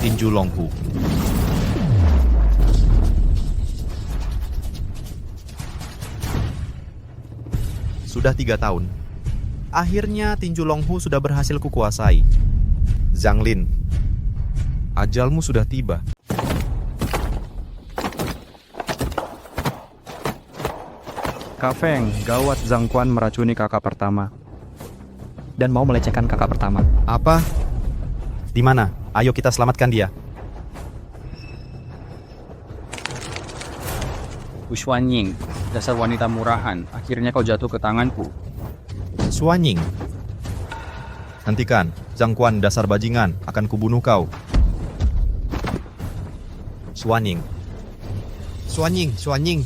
tinju Longhu. Sudah 3 tahun. Akhirnya tinju Longhu sudah berhasil kukuasai. Zhang Lin, ajalmu sudah tiba. Kak Feng, gawat, Zhang Quan meracuni kakak pertama. Dan mau melecehkan kakak pertama. Apa? Di mana? Ayo kita selamatkan dia. Wu Xuanying, dasar wanita murahan, akhirnya kau jatuh ke tanganku. Xuanying. Hentikan, Zhang Quan dasar bajingan, akan kubunuh kau. Xuanying. Xuanying, Xuanying.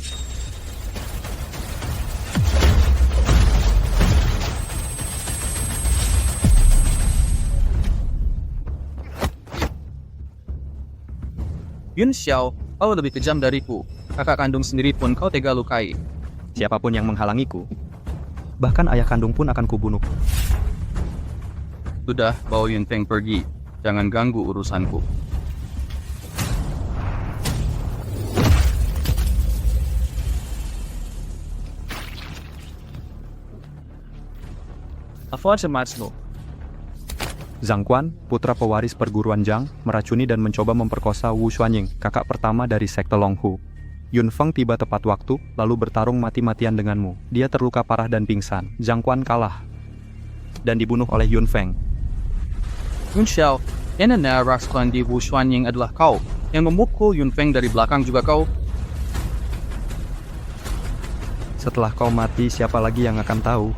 Yun Xiao, kau lebih kejam dariku. Kakak kandung sendiri pun kau tega lukai. Siapapun yang menghalangiku, bahkan ayah kandung pun akan kubunuh. Sudah, bawa Yun Feng pergi. Jangan ganggu urusanku. Apa semasmu? Zhang Quan, putra pewaris perguruan Zhang, meracuni dan mencoba memperkosa Wu Xuanying, kakak pertama dari sekte Longhu. Yun Feng tiba tepat waktu, lalu bertarung mati-matian denganmu. Dia terluka parah dan pingsan. Zhang Quan kalah dan dibunuh oleh Yun Feng. Yun Xiao, yang menaraskan di Wu Xuanying adalah kau. Yang memukul Yun Feng dari belakang juga kau. Setelah kau mati, siapa lagi yang akan tahu?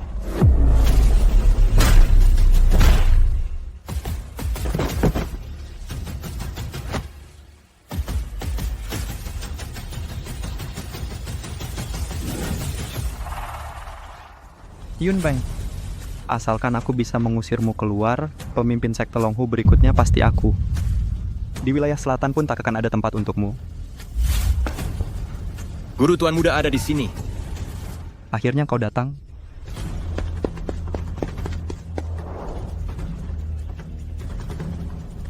Yun Feng, asalkan aku bisa mengusirmu keluar, pemimpin sekte Longhu berikutnya pasti aku. Di wilayah selatan pun tak akan ada tempat untukmu. Guru Tuan Muda ada di sini. Akhirnya kau datang.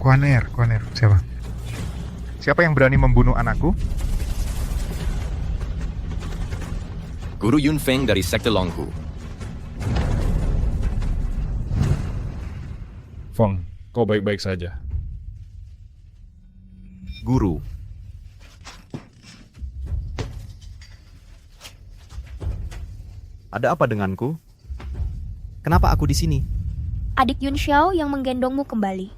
Kuaner, siapa? Siapa yang berani membunuh anakku? Guru Yun Feng dari sekte Longhu. Feng, kau baik-baik saja. Guru. Ada apa denganku? Kenapa aku di sini? Adik Yun Xiao yang menggendongmu kembali.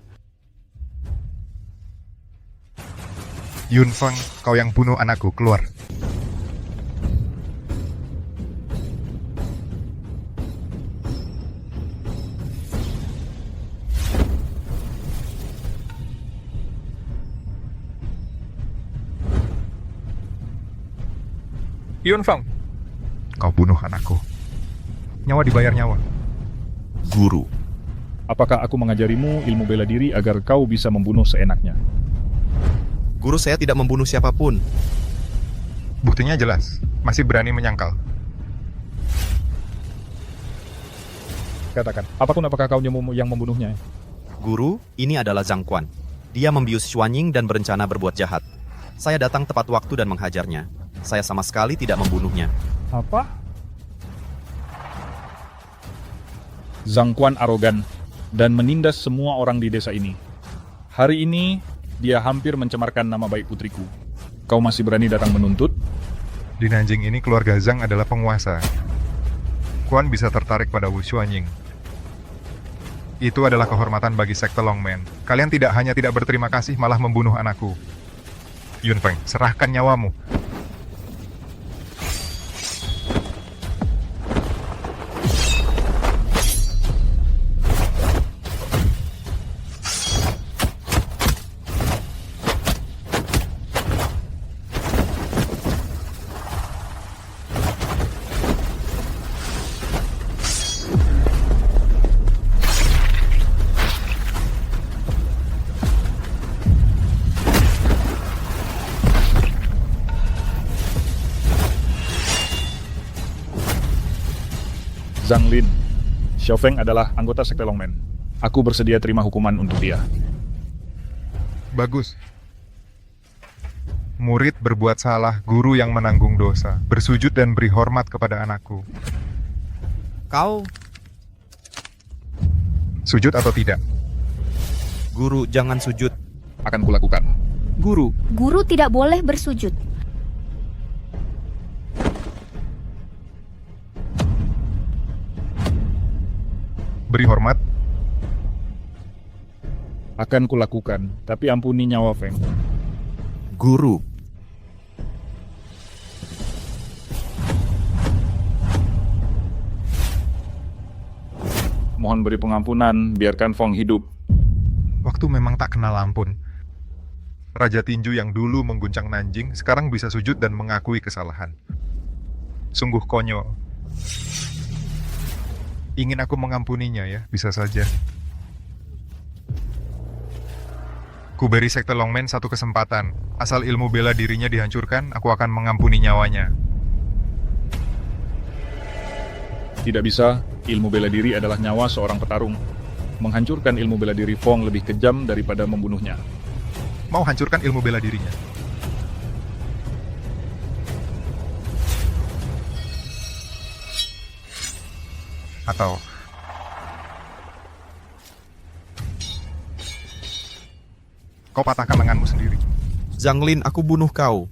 Yun Feng, kau yang bunuh anakku, keluar. Yun Feng, kau bunuh anakku. Nyawa dibayar nyawa. Guru. Apakah aku mengajarimu ilmu bela diri agar kau bisa membunuh seenaknya? Guru, saya tidak membunuh siapapun. Buktinya jelas, masih berani menyangkal. Katakan, apakah kau yang membunuhnya? Guru, ini adalah Zhang Quan. Dia membius Xuanying dan berencana berbuat jahat. Saya datang tepat waktu dan menghajarnya. Saya sama sekali tidak membunuhnya. Apa? Zhang Quan arogan dan menindas semua orang di desa ini. Hari ini, dia hampir mencemarkan nama baik putriku. Kau masih berani datang menuntut? Di Nanjing ini keluarga Zhang adalah penguasa. Quan bisa tertarik pada Wu Xuanying. Itu adalah kehormatan bagi sekte Longmen. Kalian tidak hanya tidak berterima kasih, malah membunuh anakku. Yun Feng, serahkan nyawamu. Zhang Lin, Xiao Feng adalah anggota sekte Longmen. Aku bersedia terima hukuman untuk dia. Bagus. Murid berbuat salah, guru yang menanggung dosa. Bersujud dan beri hormat kepada anakku. Kau, Sujud atau tidak? guru, jangan sujud. Akan kulakukan. Guru, Guru tidak boleh bersujud. Beri hormat. Akan kulakukan, tapi ampuni nyawa Feng. guru, Mohon beri pengampunan, biarkan Feng hidup. Waktu memang tak kenal ampun. Raja tinju yang dulu mengguncang Nanjing sekarang bisa sujud dan mengakui kesalahan. Sungguh konyol. Ingin aku mengampuninya ya, bisa saja. Ku beri Sekte Longmen satu kesempatan. Asal ilmu bela dirinya dihancurkan, aku akan mengampuni nyawanya. Tidak bisa, ilmu bela diri adalah nyawa seorang petarung. Menghancurkan ilmu bela diri Feng lebih kejam daripada membunuhnya. Mau hancurkan ilmu bela dirinya. Atau kau patahkan lenganmu sendiri. Zanglin, aku bunuh kau.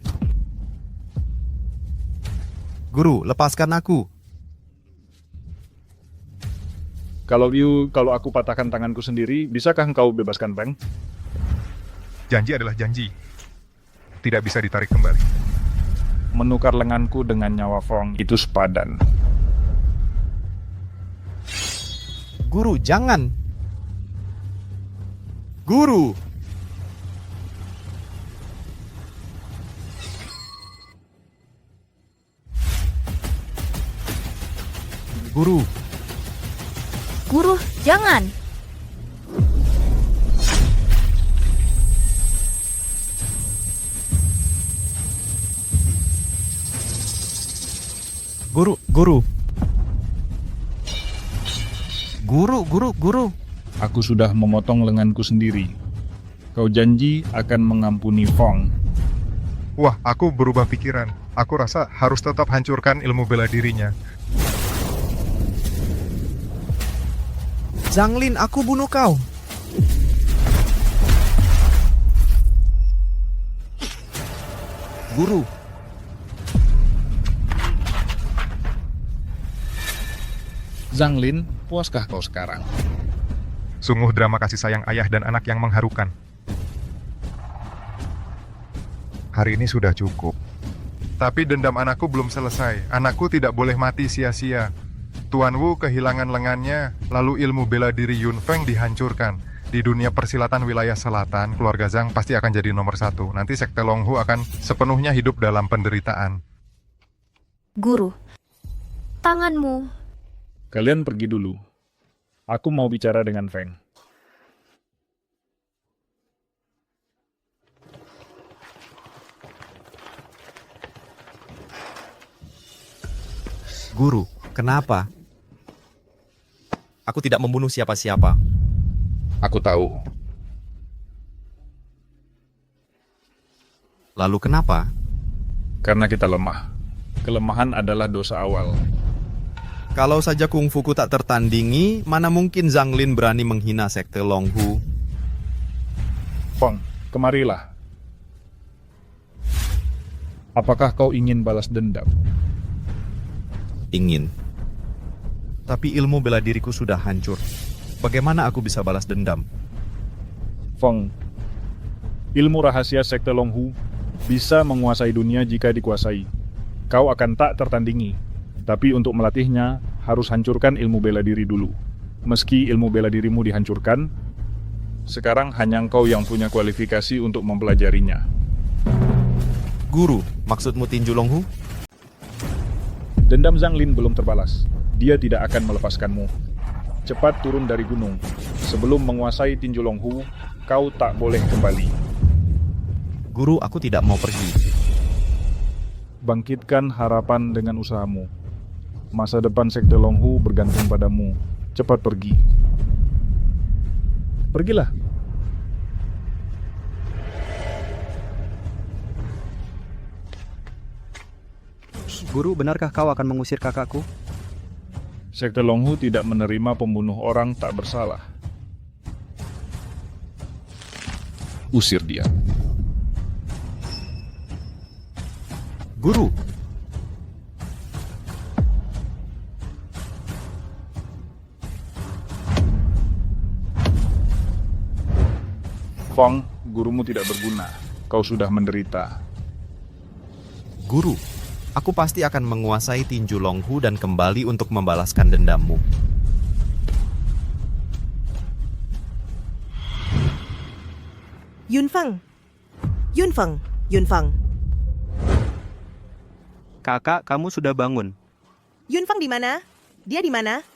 Guru, lepaskan aku. Kalau aku patahkan tanganku sendiri, bisakah engkau bebaskan Feng? Janji adalah janji. Tidak bisa ditarik kembali. Menukar lenganku dengan nyawa Feng itu sepadan. Guru, jangan. Guru. Guru, Guru, jangan. guru, guru. Guru. Aku sudah memotong lenganku sendiri. Kau janji akan mengampuni Feng. Wah, aku berubah pikiran. Aku rasa harus tetap hancurkan ilmu bela dirinya. Zanglin, aku bunuh kau. Guru, Zanglin, puaskah kau sekarang? Sungguh drama kasih sayang ayah dan anak yang mengharukan. Hari ini sudah cukup. Tapi dendam anakku belum selesai. Anakku tidak boleh mati sia-sia. Tuan Wu kehilangan lengannya, lalu ilmu bela diri Yun Feng dihancurkan. Di dunia persilatan wilayah selatan, keluarga Zhang pasti akan jadi nomor 1. Nanti Sekte Longhu akan sepenuhnya hidup dalam penderitaan. Guru, tanganmu. Kalian pergi dulu. Aku mau bicara dengan Feng. guru, kenapa? Aku tidak membunuh siapa-siapa. Aku tahu. Lalu kenapa? Karena kita lemah. Kelemahan adalah dosa awal. Kalau saja kungfuku tak tertandingi, mana mungkin Zanglin berani menghina Sekte Longhu? Feng, kemarilah. Apakah kau ingin balas dendam? Ingin. Tapi ilmu bela diriku sudah hancur. Bagaimana aku bisa balas dendam? Feng, ilmu rahasia Sekte Longhu bisa menguasai dunia jika dikuasai. Kau akan tak tertandingi. Tapi untuk melatihnya, harus hancurkan ilmu bela diri dulu. Meski ilmu bela dirimu dihancurkan, sekarang hanya engkau yang punya kualifikasi untuk mempelajarinya. Guru, maksudmu tinju Longhu? Dendam Zanglin belum terbalas. Dia tidak akan melepaskanmu. Cepat turun dari gunung. Sebelum menguasai tinju Longhu, kau tak boleh kembali. Guru, aku tidak mau pergi. Bangkitkan harapan dengan usahamu. Masa depan Sekte Longhu bergantung padamu. Cepat pergi. Pergilah. Guru, benarkah kau akan mengusir kakakku? Sekte Longhu tidak menerima pembunuh orang tak bersalah. Usir dia. Guru, Feng, gurumu tidak berguna. Kau sudah menderita. Guru, aku pasti akan menguasai tinju Longhu dan kembali untuk membalaskan dendammu. Yunfeng. Yunfeng. Yunfeng. Kakak, kamu sudah bangun. Yunfeng di mana? Dia di mana?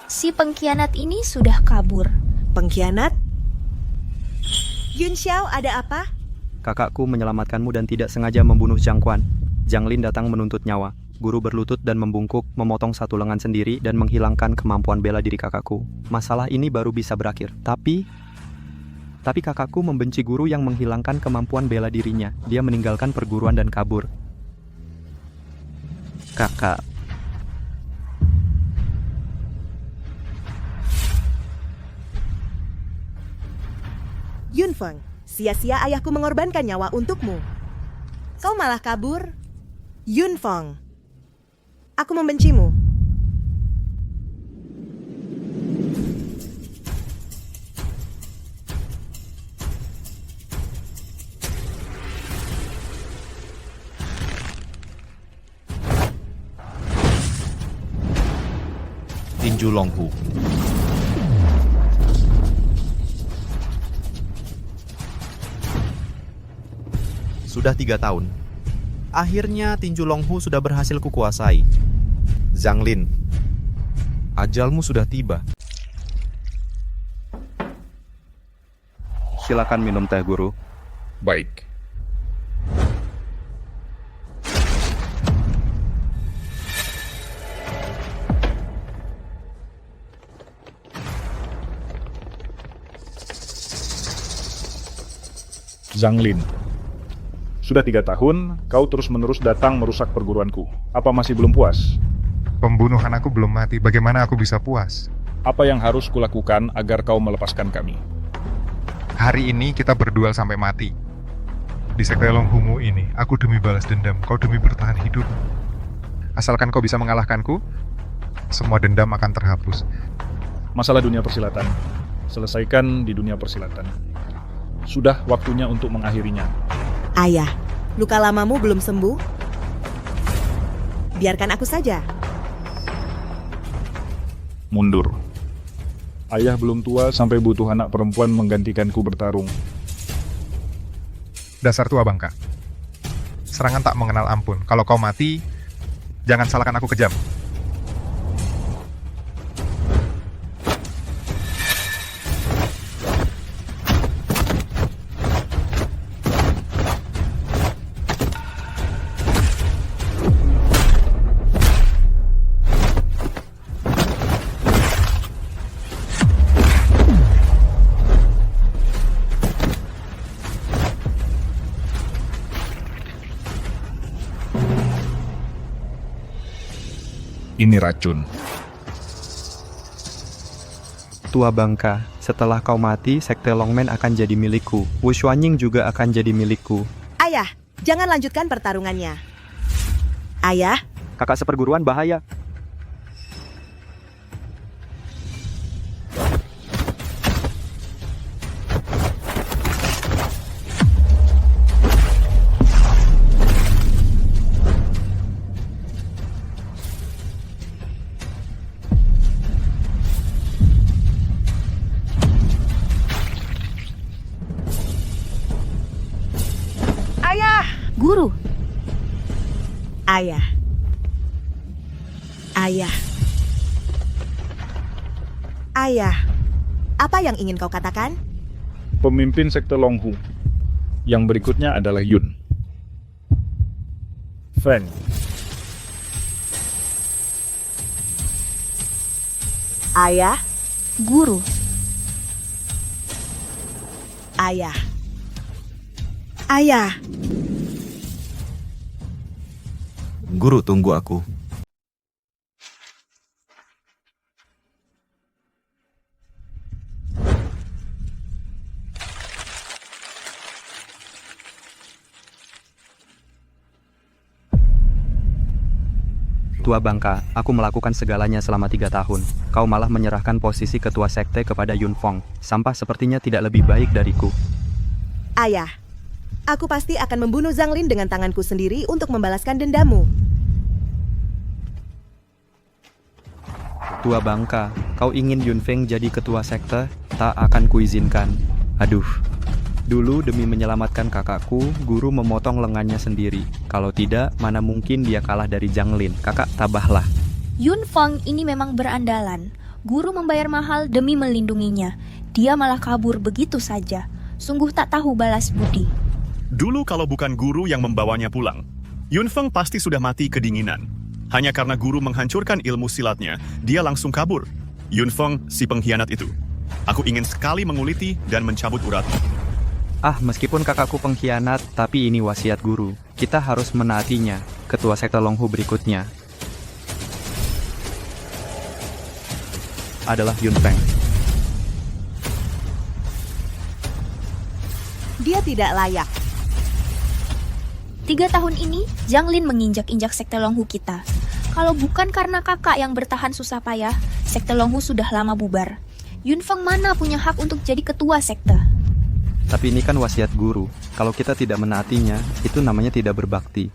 Si pengkhianat ini sudah kabur. Pengkhianat? Yun Xiao, ada apa? Kakakku menyelamatkanmu dan tidak sengaja membunuh Zhang Quan. Zhang Lin datang menuntut nyawa. Guru berlutut dan membungkuk, memotong satu lengan sendiri dan menghilangkan kemampuan bela diri kakakku. Masalah ini baru bisa berakhir. Tapi kakakku membenci guru yang menghilangkan kemampuan bela dirinya. Dia meninggalkan perguruan dan kabur. Kakak. Yunfeng, sia-sia ayahku mengorbankan nyawa untukmu. Kau malah kabur? Yunfeng, aku membencimu. Tinju Longhu. Sudah 3 tahun. Akhirnya tinju Longhu sudah berhasil kukuasai. Zhang Lin, ajalmu sudah tiba. Silakan minum teh, guru. Baik. Zhang Lin. Sudah 3 tahun, kau terus-menerus datang merusak perguruanku. Apa masih belum puas? Pembunuhan aku belum mati, bagaimana aku bisa puas? Apa yang harus kulakukan agar kau melepaskan kami? Hari ini kita berduel sampai mati. Di sekte Longhumu ini, aku demi balas dendam, kau demi bertahan hidup. Asalkan kau bisa mengalahkanku, semua dendam akan terhapus. Masalah dunia persilatan. Selesaikan di dunia persilatan. Sudah waktunya untuk mengakhirinya. Ayah, luka lamamu belum sembuh? Biarkan aku saja. Mundur. Ayah belum tua sampai butuh anak perempuan menggantikanku bertarung. Dasar tua bangka. Serangan tak mengenal ampun. Kalau kau mati, jangan salahkan aku kejam. Ini racun. Tua bangka, setelah kau mati, sekte Longmen akan jadi milikku. Wu Xuanying juga akan jadi milikku. Ayah, jangan lanjutkan pertarungannya. Ayah, Kakak seperguruan bahaya. Guru, ayah. Ayah. Ayah, apa yang ingin kau katakan? Pemimpin sekte Longhu. Yang berikutnya adalah Yun. Feng. Ayah, guru, ayah. Ayah. Guru, tunggu aku. Tua bangka, aku melakukan segalanya selama 3 tahun. Kau malah menyerahkan posisi ketua sekte kepada Yunfeng. Sampah sepertinya tidak lebih baik dariku. Ayah, aku pasti akan membunuh Zhang Lin dengan tanganku sendiri untuk membalaskan dendammu. Tua bangka, kau ingin Yunfeng jadi ketua sekte? Tak akan kuizinkan. Aduh. Dulu demi menyelamatkan kakakku, guru memotong lengannya sendiri. Kalau tidak, mana mungkin dia kalah dari Zhang Lin. Kakak, tabahlah. Yunfeng ini memang berandalan. Guru membayar mahal demi melindunginya. Dia malah kabur begitu saja. Sungguh tak tahu balas budi. Dulu kalau bukan guru yang membawanya pulang, Yunfeng pasti sudah mati kedinginan. Hanya karena guru menghancurkan ilmu silatnya, dia langsung kabur. Yunfeng, si pengkhianat itu. Aku ingin sekali menguliti dan mencabut uratnya. Meskipun kakakku pengkhianat, tapi ini wasiat guru. Kita harus menaatinya. Ketua sekte Longhu berikutnya adalah Yunfeng. Dia tidak layak. 3 tahun ini, Zhang Lin menginjak-injak sekte Longhu kita. Kalau bukan karena kakak yang bertahan susah payah, sekte Longhu sudah lama bubar. Yunfeng mana punya hak untuk jadi ketua sekte? Tapi ini kan wasiat guru. Kalau kita tidak menaatinya, itu namanya tidak berbakti.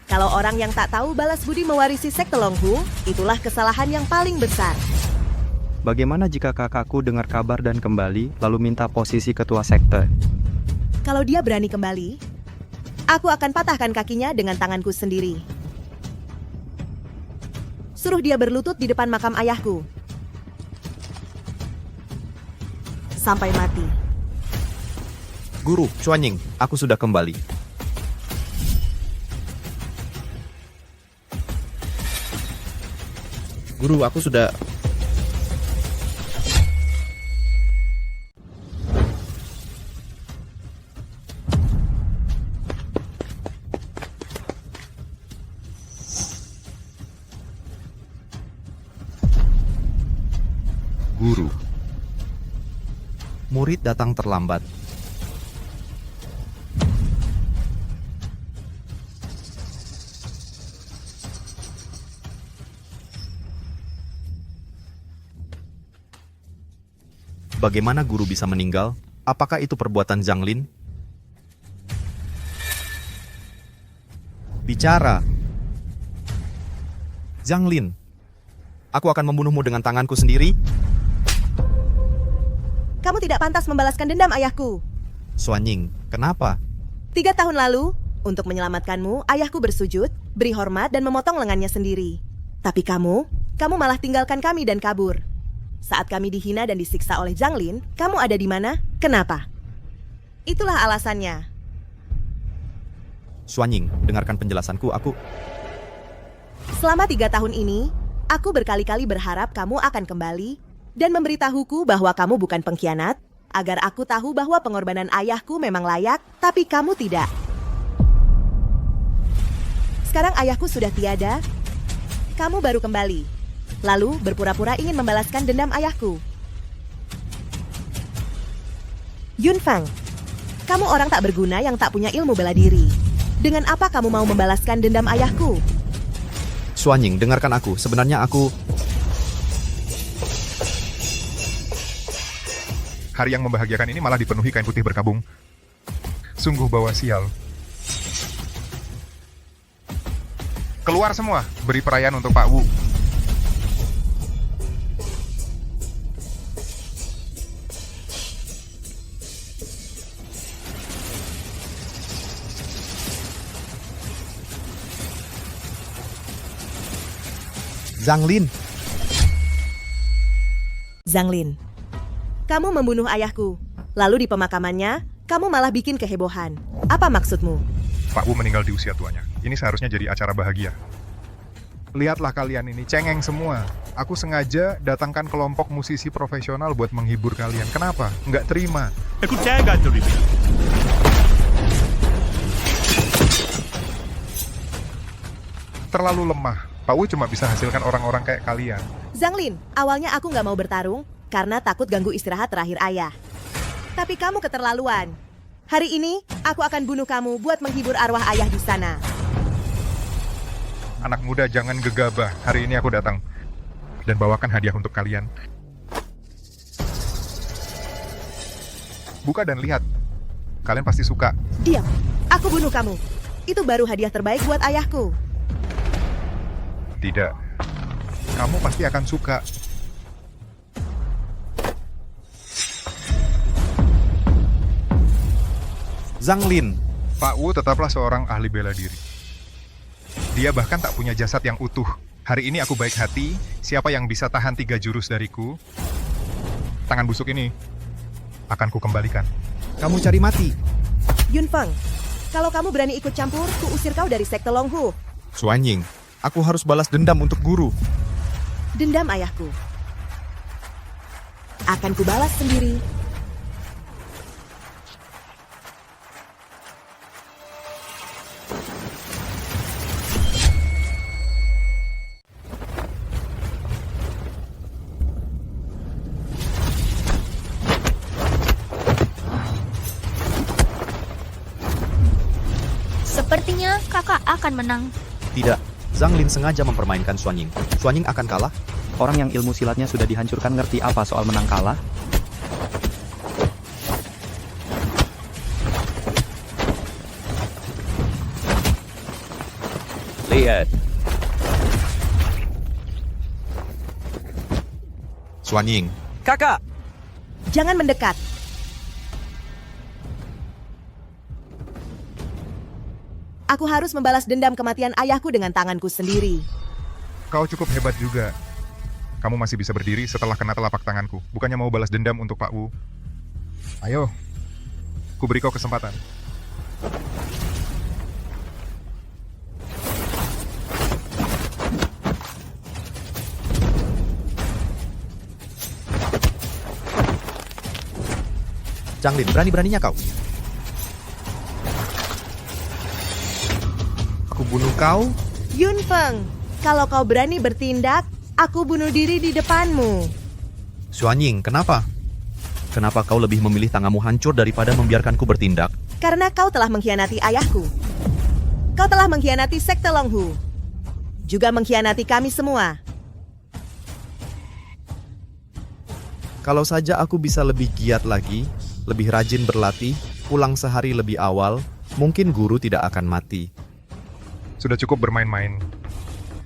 Kalau orang yang tak tahu balas budi mewarisi sekte Longhu, itulah kesalahan yang paling besar. Bagaimana jika kakakku dengar kabar dan kembali, lalu minta posisi ketua sekte? Kalau dia berani kembali, aku akan patahkan kakinya dengan tanganku sendiri. Suruh dia berlutut di depan makam ayahku. Sampai mati. Guru, Xuanying, aku sudah kembali. Guru, aku sudah... Guru. Murid datang terlambat. Bagaimana guru bisa meninggal? Apakah itu perbuatan Zhang Lin? Bicara. Zhang Lin, aku akan membunuhmu dengan tanganku sendiri. Kamu tidak pantas membalaskan dendam ayahku. Xuanying, kenapa? 3 tahun lalu, untuk menyelamatkanmu, ayahku bersujud, beri hormat dan memotong lengannya sendiri. Tapi kamu malah tinggalkan kami dan kabur. Saat kami dihina dan disiksa oleh Zhang Lin, kamu ada di mana? Kenapa? Itulah alasannya. Xuanying, dengarkan penjelasanku, Selama 3 tahun ini, aku berkali-kali berharap kamu akan kembali dan memberitahuku bahwa kamu bukan pengkhianat, agar aku tahu bahwa pengorbanan ayahku memang layak, tapi kamu tidak. Sekarang ayahku sudah tiada, kamu baru kembali. Lalu berpura-pura ingin membalaskan dendam ayahku. Yunfeng, kamu orang tak berguna yang tak punya ilmu bela diri. Dengan apa kamu mau membalaskan dendam ayahku? Xuanying, dengarkan aku. Sebenarnya aku... Hari yang membahagiakan ini malah dipenuhi kain putih berkabung. Sungguh bawa sial. Keluar semua, beri perayaan untuk Pak Wu. Zhang Lin. Zhang Lin, kamu membunuh ayahku. Lalu di pemakamannya, kamu malah bikin kehebohan. Apa maksudmu? Pak Wu meninggal di usia tuanya. Ini seharusnya jadi acara bahagia. Lihatlah kalian ini, cengeng semua. Aku sengaja datangkan kelompok musisi profesional buat menghibur kalian. Kenapa? Nggak terima. terlalu lemah. Pak Wu cuma bisa hasilkan orang-orang kayak kalian. Zanglin, awalnya aku nggak mau bertarung karena takut ganggu istirahat terakhir ayah. Tapi kamu keterlaluan. Hari ini, aku akan bunuh kamu buat menghibur arwah ayah di sana. Anak muda jangan gegabah. Hari ini aku datang dan bawakan hadiah untuk kalian. Buka dan lihat. Kalian pasti suka. Diam, aku bunuh kamu. Itu baru hadiah terbaik buat ayahku. Tidak. Kamu pasti akan suka. Zanglin, Pak Wu tetaplah seorang ahli bela diri. Dia bahkan tak punya jasad yang utuh. Hari ini aku baik hati. Siapa yang bisa tahan 3 jurus dariku? Tangan busuk ini akan kukembalikan. kamu cari mati. Yunfeng, kalau kamu berani ikut campur, ku usir kau dari sekte Longhu. Xuanying, aku harus balas dendam untuk guru. Dendam ayahku. Akan kubalas sendiri. Sepertinya kakak akan menang. Tidak, Zanglin sengaja mempermainkan Xuanying. Xuanying akan kalah. Orang yang ilmu silatnya sudah dihancurkan ngerti apa soal menang kalah? Lihat. Xuanying, Kakak! Jangan mendekat. Aku harus membalas dendam kematian ayahku dengan tanganku sendiri. Kau cukup hebat juga. Kamu masih bisa berdiri setelah kena telapak tanganku. Bukannya mau balas dendam untuk Pak Wu. Ayo, ku beri kau kesempatan. Zanglin, berani-beraninya kau. Aku bunuh kau. Yunfeng, kalau kau berani bertindak, aku bunuh diri di depanmu. Xuanying, kenapa? Kenapa kau lebih memilih tanganmu hancur daripada membiarkanku bertindak? Karena kau telah mengkhianati ayahku. Kau telah mengkhianati sekte Longhu. Juga mengkhianati kami semua. Kalau saja aku bisa lebih giat lagi, lebih rajin berlatih, pulang sehari lebih awal, mungkin guru tidak akan mati. Sudah cukup bermain-main.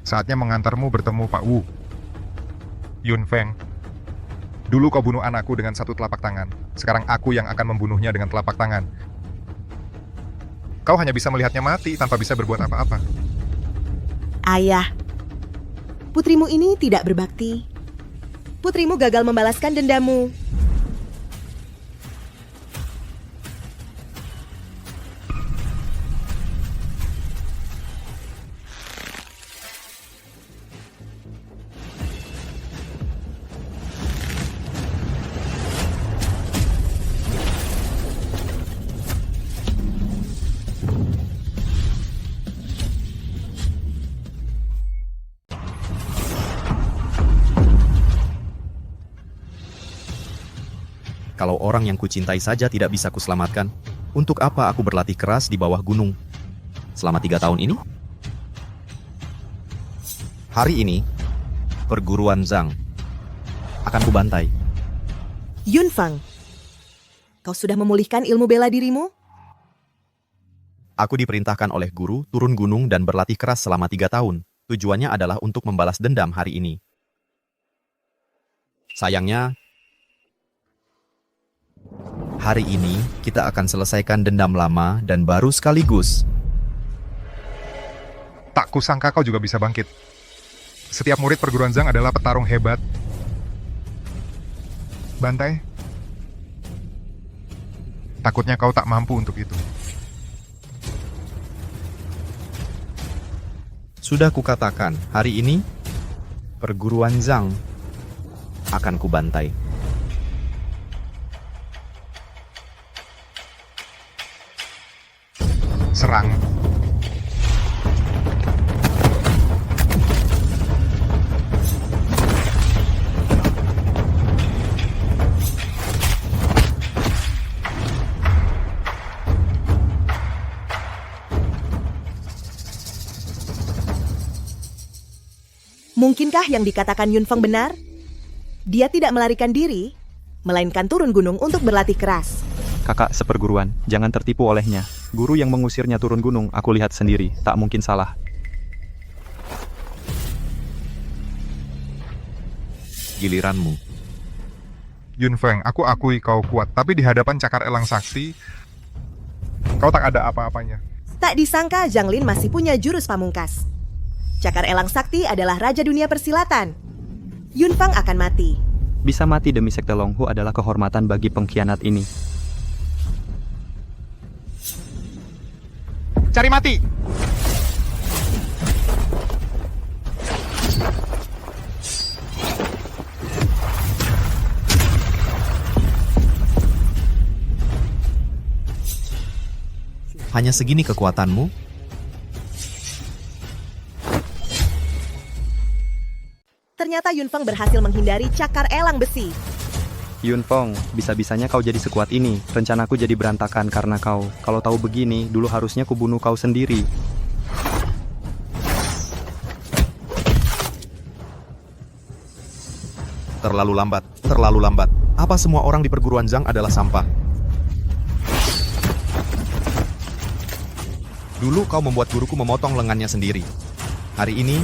Saatnya mengantarmu bertemu Pak Wu. Yunfeng, dulu kau bunuh anakku dengan 1 telapak tangan. Sekarang aku yang akan membunuhnya dengan telapak tangan. Kau hanya bisa melihatnya mati tanpa bisa berbuat apa-apa. Ayah, putrimu ini tidak berbakti. Putrimu gagal membalaskan dendammu. Kalau orang yang kucintai saja tidak bisa kuselamatkan, untuk apa aku berlatih keras di bawah gunung selama 3 tahun ini? Hari ini, perguruan Zhang akan kubantai. Yunfeng, kau sudah memulihkan ilmu bela dirimu? Aku diperintahkan oleh guru turun gunung dan berlatih keras selama 3 tahun. Tujuannya adalah untuk membalas dendam hari ini. Sayangnya, hari ini kita akan selesaikan dendam lama dan baru sekaligus. Tak kusangka kau juga bisa bangkit. Setiap murid perguruan Zhang adalah petarung hebat. Bantai. Takutnya kau tak mampu untuk itu. Sudah kukatakan, hari ini perguruan Zhang akan kubantai. Serang. Mungkinkah yang dikatakan Yunfeng benar? Dia tidak melarikan diri, melainkan turun gunung untuk berlatih keras. Kakak seperguruan, jangan tertipu olehnya. Guru yang mengusirnya turun gunung, aku lihat sendiri, tak mungkin salah. Giliranmu. Yunfeng, aku akui kau kuat, tapi di hadapan cakar elang sakti, kau tak ada apa-apanya. Tak disangka Zhang Lin masih punya jurus pamungkas. Cakar elang sakti adalah raja dunia persilatan. Yunfeng akan mati. Bisa mati demi Sekte Longhu adalah kehormatan bagi pengkhianat ini. Cari mati! Hanya segini kekuatanmu? Ternyata Yunfeng berhasil menghindari cakar elang besi. Yunfeng, bisa-bisanya kau jadi sekuat ini. Rencanaku jadi berantakan karena kau. Kalau tahu begini, dulu harusnya kubunuh kau sendiri. Terlalu lambat, terlalu lambat. Apa semua orang di perguruan Zhang adalah sampah? Dulu kau membuat guruku memotong lengannya sendiri. Hari ini,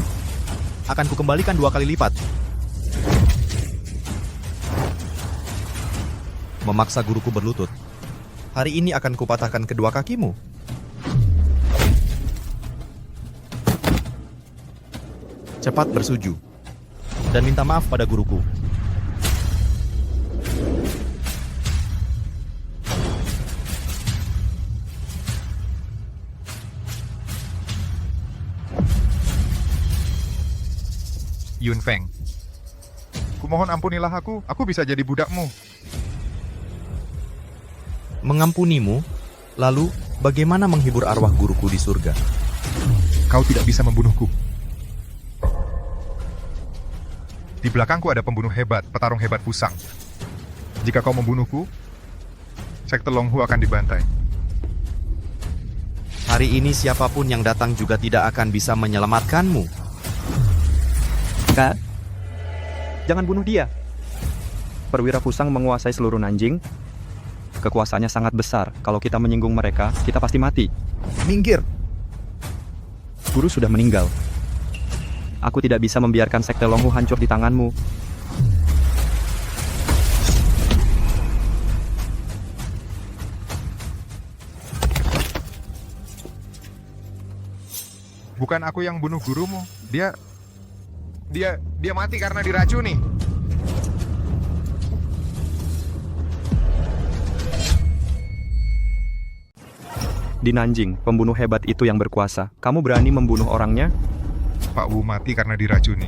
akan kukembalikan 2 kali lipat. Memaksa guruku berlutut. Hari ini akan kupatahkan kedua kakimu. Cepat bersuju. Dan minta maaf pada guruku. Yunfeng, kumohon ampunilah aku bisa jadi budakmu. Mengampunimu? Lalu, bagaimana menghibur arwah guruku di surga? Kau tidak bisa membunuhku. Di belakangku ada pembunuh hebat, petarung hebat Fusang. Jika kau membunuhku, Sekte Longhu akan dibantai. Hari ini siapapun yang datang juga tidak akan bisa menyelamatkanmu. Kak, jangan bunuh dia. Perwira Fusang menguasai seluruh Nanjing. Kekuasaannya sangat besar. Kalau kita menyinggung mereka, kita pasti mati. Minggir! Guru sudah meninggal. Aku tidak bisa membiarkan Sekte Longhu hancur di tanganmu. Bukan aku yang bunuh gurumu. Dia mati karena diracuni. Di Nanjing, pembunuh hebat itu yang berkuasa. Kamu berani membunuh orangnya? Pak Wu mati karena diracuni.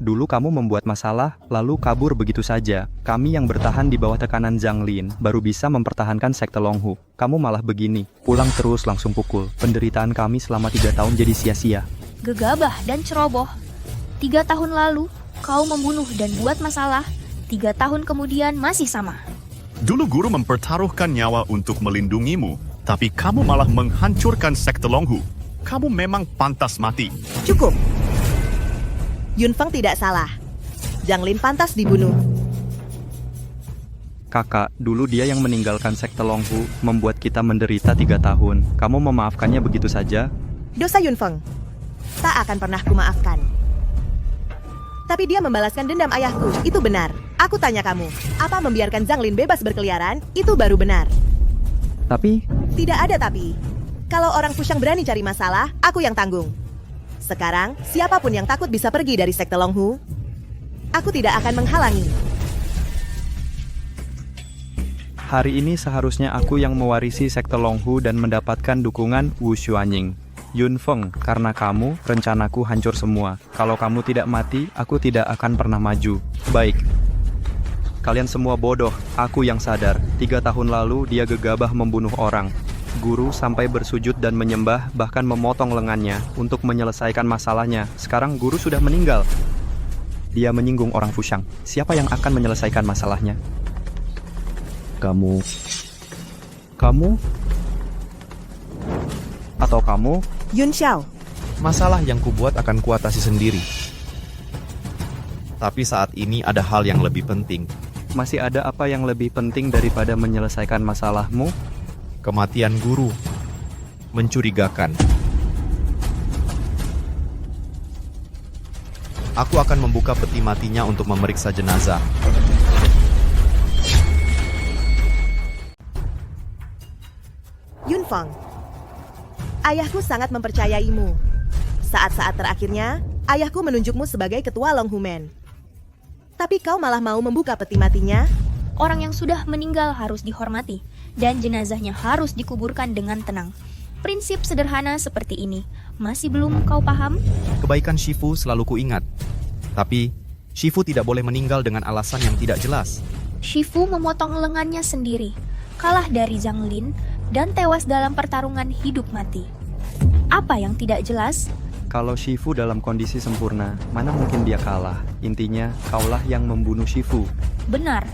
Dulu kamu membuat masalah, lalu kabur begitu saja. Kami yang bertahan di bawah tekanan Zhang Lin, baru bisa mempertahankan Sekte Longhu. Kamu malah begini, pulang terus langsung pukul. Penderitaan kami selama 3 tahun jadi sia-sia. Gegabah dan ceroboh. 3 tahun lalu, kau membunuh dan buat masalah. 3 tahun kemudian masih sama. Dulu guru mempertaruhkan nyawa untuk melindungimu, tapi kamu malah menghancurkan Sekte Longhu. Kamu memang pantas mati. Cukup. Yunfeng tidak salah. Zhang Lin pantas dibunuh. Kakak, dulu dia yang meninggalkan Sekte Longhu, membuat kita menderita 3 tahun. Kamu memaafkannya begitu saja? Dosa Yunfeng tak akan pernah kumaafkan. Tapi dia membalaskan dendam ayahku, itu benar. Aku tanya kamu, apa membiarkan Zhang Lin bebas berkeliaran? Itu baru benar. Tapi, Tidak ada tapi. Kalau orang Fushang berani cari masalah, aku yang tanggung. Sekarang, siapapun yang takut bisa pergi dari Sekte Longhu. Aku tidak akan menghalangi. hari ini seharusnya aku yang mewarisi Sekte Longhu dan mendapatkan dukungan Wu Xuanying. Yunfeng, karena kamu, rencanaku hancur semua. Kalau kamu tidak mati, aku tidak akan pernah maju. Baik. Kalian semua bodoh, aku yang sadar. 3 tahun lalu, dia gegabah membunuh orang. Guru sampai bersujud dan menyembah, bahkan memotong lengannya untuk menyelesaikan masalahnya. Sekarang guru sudah meninggal. Dia menyinggung orang Fushang. Siapa yang akan menyelesaikan masalahnya? Kamu? Atau kamu? Yun Xiao, Masalah yang kubuat akan kuatasi sendiri. Tapi saat ini ada hal yang lebih penting. Masih ada apa yang lebih penting daripada menyelesaikan masalahmu? Kematian guru. Mencurigakan. Aku akan membuka peti matinya untuk memeriksa jenazah. Yunfeng, ayahku sangat mempercayaimu. Saat-saat terakhirnya, ayahku menunjukmu sebagai ketua Longhumen. Tapi kau malah mau membuka peti matinya? Orang yang sudah meninggal harus dihormati, dan jenazahnya harus dikuburkan dengan tenang. Prinsip sederhana seperti ini, masih belum kau paham? Kebaikan Shifu selalu kuingat. Tapi, Shifu tidak boleh meninggal dengan alasan yang tidak jelas. Shifu memotong lengannya sendiri, kalah dari Zhang Lin, dan tewas dalam pertarungan hidup mati. Apa yang tidak jelas? Kalau Shifu dalam kondisi sempurna, mana mungkin dia kalah? Intinya, kaulah yang membunuh Shifu. Benar.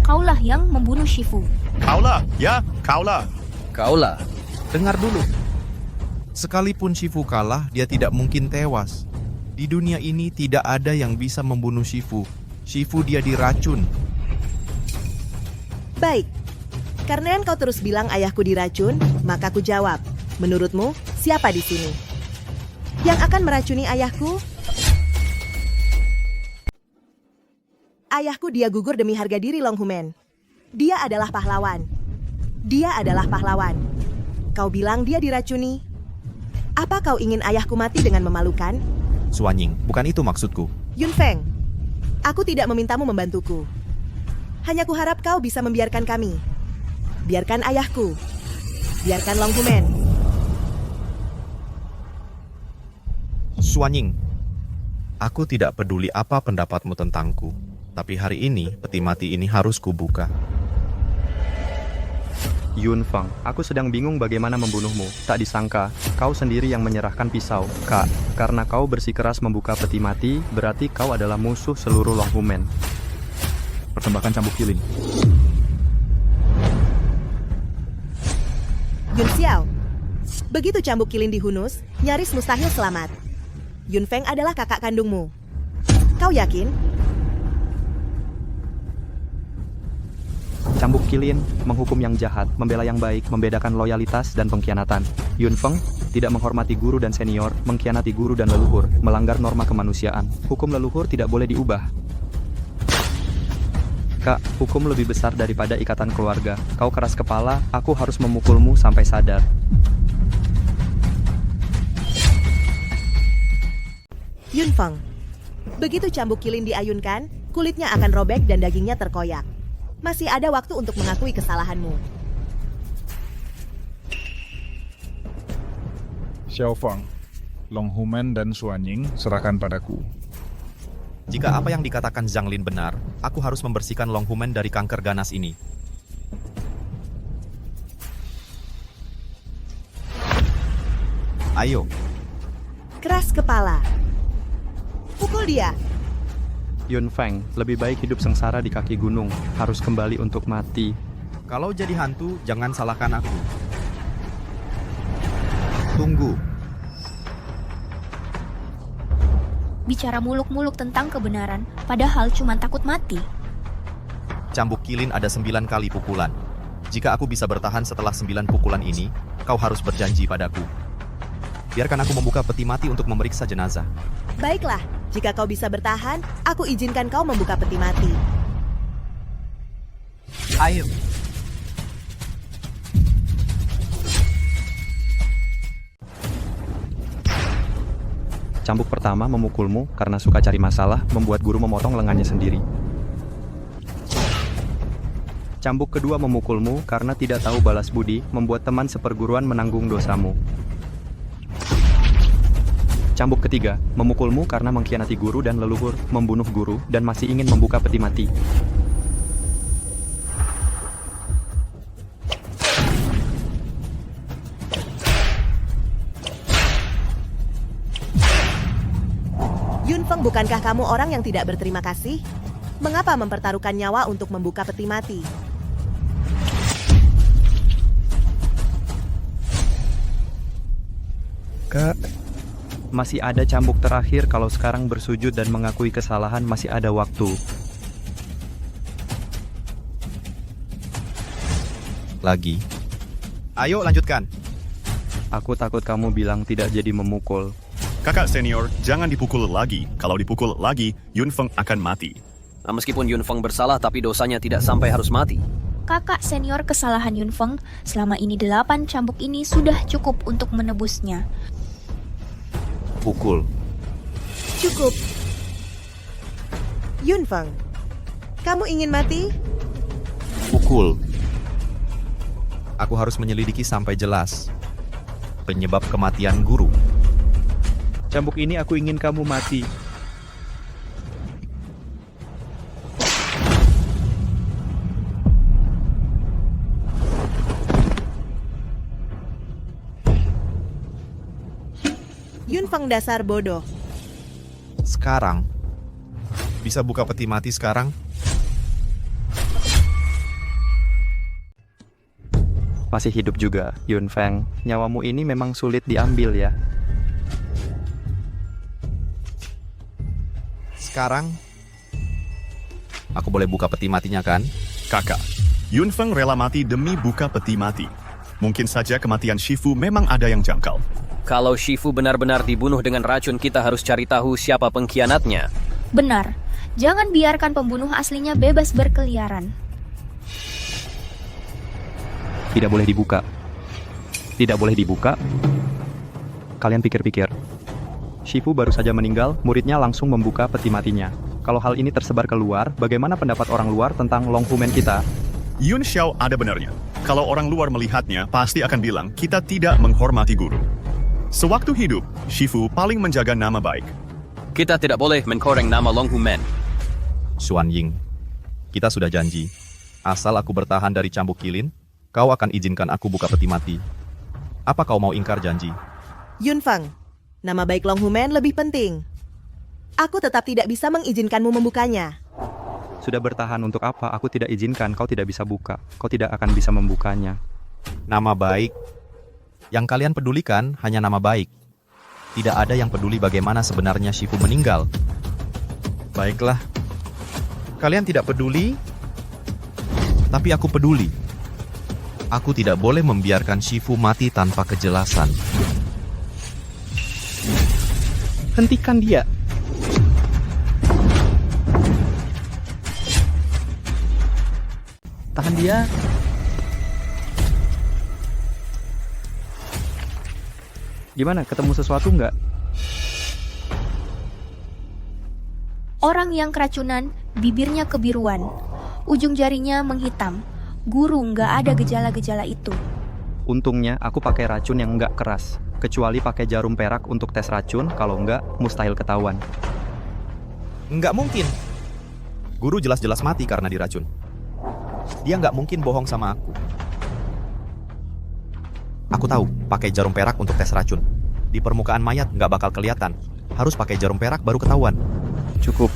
Kaulah yang membunuh Shifu. Kaulah, ya, kaulah. Kaulah. Dengar dulu. Sekalipun Shifu kalah, dia tidak mungkin tewas. Di dunia ini tidak ada yang bisa membunuh Shifu. Shifu dia diracun. Baik, karena kau terus bilang ayahku diracun, maka ku jawab. Menurutmu, siapa di sini yang akan meracuni ayahku? Ayahku dia gugur demi harga diri Longhumen. Dia adalah pahlawan. Dia adalah pahlawan. Kau bilang dia diracuni. Apa kau ingin ayahku mati dengan memalukan? Suanying, bukan itu maksudku. Yunfeng, aku tidak memintamu membantuku. Hanya kuharap kau bisa membiarkan kami. Biarkan ayahku. Biarkan Longhumen. Suanying, aku tidak peduli apa pendapatmu tentangku. Tapi hari ini, peti mati ini harus kubuka. Yunfeng, aku sedang bingung bagaimana membunuhmu. Tak disangka, kau sendiri yang menyerahkan pisau. Kak, karena kau bersikeras membuka peti mati, berarti kau adalah musuh seluruh Longhumen. Pertembakan cambuk kilin. Yun Xiao, begitu cambuk kilin dihunus, nyaris mustahil selamat. Yunfeng adalah kakak kandungmu. Kau yakin? Cambuk kilin, menghukum yang jahat, membela yang baik, membedakan loyalitas dan pengkhianatan. Yunfeng, tidak menghormati guru dan senior, mengkhianati guru dan leluhur, melanggar norma kemanusiaan. Hukum leluhur tidak boleh diubah. Kak, hukum lebih besar daripada ikatan keluarga. Kau keras kepala, aku harus memukulmu sampai sadar. Yunfeng, begitu cambuk kilin diayunkan, kulitnya akan robek dan dagingnya terkoyak. Masih ada waktu untuk mengakui kesalahanmu. Xiaofeng, Longhumen dan Suanying serahkan padaku. Jika apa yang dikatakan Zhang Lin benar, aku harus membersihkan Longhumen dari kanker ganas ini. Ayo. Keras kepala. Pukul dia. Yunfeng, lebih baik hidup sengsara di kaki gunung, harus kembali untuk mati. Kalau jadi hantu, jangan salahkan aku. Tunggu. Bicara muluk-muluk tentang kebenaran, padahal cuma takut mati. Cambuk kilin ada 9 kali pukulan. Jika aku bisa bertahan setelah 9 pukulan ini, kau harus berjanji padaku. Biarkan aku membuka peti mati untuk memeriksa jenazah. Baiklah, jika kau bisa bertahan, aku izinkan kau membuka peti mati. Ayo. Cambuk pertama memukulmu karena suka cari masalah, membuat guru memotong lengannya sendiri. Cambuk kedua memukulmu karena tidak tahu balas budi, membuat teman seperguruan menanggung dosamu. Cambuk ketiga, memukulmu karena mengkhianati guru dan leluhur, membunuh guru, dan masih ingin membuka peti mati. Yunfeng, bukankah kamu orang yang tidak berterima kasih? Mengapa mempertaruhkan nyawa untuk membuka peti mati? Kak, Masih ada cambuk terakhir, kalau sekarang bersujud dan mengakui kesalahan masih ada waktu. Lagi. Ayo lanjutkan. Aku takut kamu bilang tidak jadi memukul. Kakak senior, jangan dipukul lagi. Kalau dipukul lagi, Yunfeng akan mati. Meskipun Yunfeng bersalah, tapi dosanya tidak sampai harus mati. Kakak senior kesalahan Yunfeng, selama ini 8 cambuk ini sudah cukup untuk menebusnya. Pukul. Cukup. Yunfeng, kamu ingin mati? Pukul. Aku harus menyelidiki sampai jelas penyebab kematian guru. Cambuk ini aku ingin kamu mati. Yunfeng dasar bodoh. Sekarang. Bisa buka peti mati sekarang? Masih hidup juga, Yunfeng. Nyawamu ini memang sulit diambil ya. Sekarang, aku boleh buka peti matinya kan? Kakak, Yunfeng rela mati demi buka peti mati. Mungkin saja kematian Shifu memang ada yang janggal. Kalau Shifu benar-benar dibunuh dengan racun, kita harus cari tahu siapa pengkhianatnya. Benar, jangan biarkan pembunuh aslinya bebas berkeliaran. Tidak boleh dibuka. Tidak boleh dibuka. Kalian pikir-pikir. Shifu baru saja meninggal, muridnya langsung membuka peti matinya. Kalau hal ini tersebar keluar, bagaimana pendapat orang luar tentang Long Hu Man kita? Yun Xiao ada benarnya. Kalau orang luar melihatnya, pasti akan bilang kita tidak menghormati guru. Sewaktu hidup, Shifu paling menjaga nama baik. Kita tidak boleh mengkoreng nama Long Hu Man. Xuan Ying, kita sudah janji. Asal aku bertahan dari cambuk kilin, kau akan izinkan aku buka peti mati. Apa kau mau ingkar janji? Yunfeng, nama baik Long Hu Man lebih penting. Aku tetap tidak bisa mengizinkanmu membukanya. Sudah bertahan untuk apa? Aku tidak izinkan, kau tidak bisa buka. Kau tidak akan bisa membukanya. Nama baik. Yang kalian pedulikan hanya nama baik. Tidak ada yang peduli bagaimana sebenarnya Shifu meninggal. Baiklah. Kalian tidak peduli, tapi aku peduli. Aku tidak boleh membiarkan Shifu mati tanpa kejelasan. Hentikan dia. Tahan dia. Gimana, ketemu sesuatu nggak? Orang yang keracunan, bibirnya kebiruan, ujung jarinya menghitam. Guru nggak ada gejala-gejala itu. Untungnya aku pakai racun yang nggak keras. Kecuali pakai jarum perak untuk tes racun, kalau nggak, mustahil ketahuan. Nggak mungkin. Guru jelas-jelas mati karena diracun. Dia nggak mungkin bohong sama aku. Aku tahu, pakai jarum perak untuk tes racun. Di permukaan mayat nggak bakal kelihatan. Harus pakai jarum perak baru ketahuan. Cukup.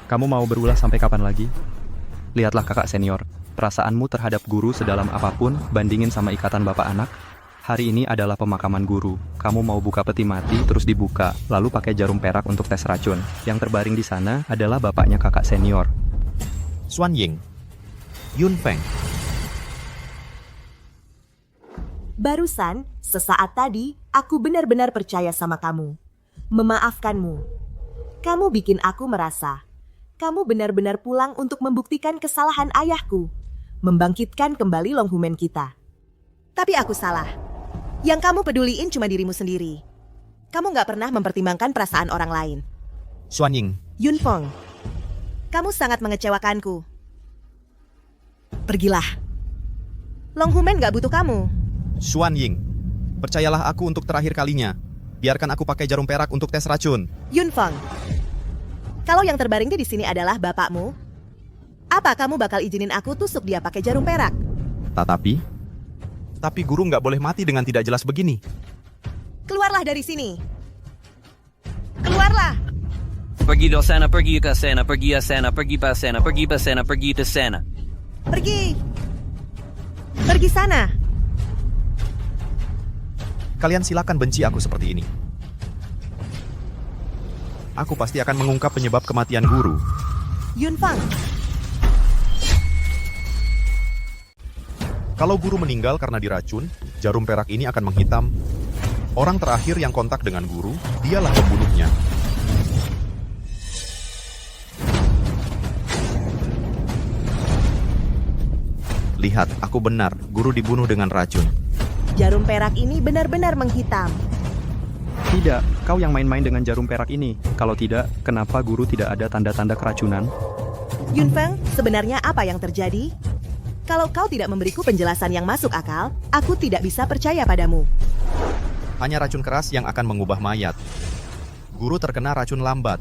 Kamu mau berulah sampai kapan lagi? Lihatlah kakak senior. Perasaanmu terhadap guru sedalam apapun, bandingin sama ikatan bapak anak. Hari ini adalah pemakaman guru. Kamu mau buka peti mati, terus dibuka. Lalu pakai jarum perak untuk tes racun. Yang terbaring di sana adalah bapaknya kakak senior. Xuan Ying, Yunfeng. Barusan, sesaat tadi, aku benar-benar percaya sama kamu. Memaafkanmu. Kamu bikin aku merasa kamu benar-benar pulang untuk membuktikan kesalahan ayahku. Membangkitkan kembali Long Hu Man kita. Tapi aku salah. Yang kamu peduliin cuma dirimu sendiri. Kamu nggak pernah mempertimbangkan perasaan orang lain. Xuan Ying, Yunfeng, kamu sangat mengecewakanku. Pergilah. Long Hu Man nggak butuh kamu. Xuan Ying, percayalah aku untuk terakhir kalinya. Biarkan aku pakai jarum perak untuk tes racun. Yunfeng, kalau yang terbaring di sini adalah bapakmu, apa kamu bakal izinin aku tusuk dia pakai jarum perak? Tapi guru nggak boleh mati dengan tidak jelas begini. Keluarlah dari sini. Keluarlah. Pergi do sana, pergi ke sana, pergi ke sana, pergi ke sana, pergi ke sana, pergi ke sana. Pergi. Pergi sana. Kalian silakan benci aku seperti ini. aku pasti akan mengungkap penyebab kematian guru. Yunfeng, Kalau guru meninggal karena diracun, jarum perak ini akan menghitam. Orang terakhir yang kontak dengan guru, dialah pembunuhnya. Lihat, aku benar, guru dibunuh dengan racun. jarum perak ini benar-benar menghitam. Tidak, kau yang main-main dengan jarum perak ini. Kalau tidak, kenapa guru tidak ada tanda-tanda keracunan? Yunfeng, sebenarnya apa yang terjadi? Kalau kau tidak memberiku penjelasan yang masuk akal, aku tidak bisa percaya padamu. Hanya racun keras yang akan mengubah mayat. Guru terkena racun lambat.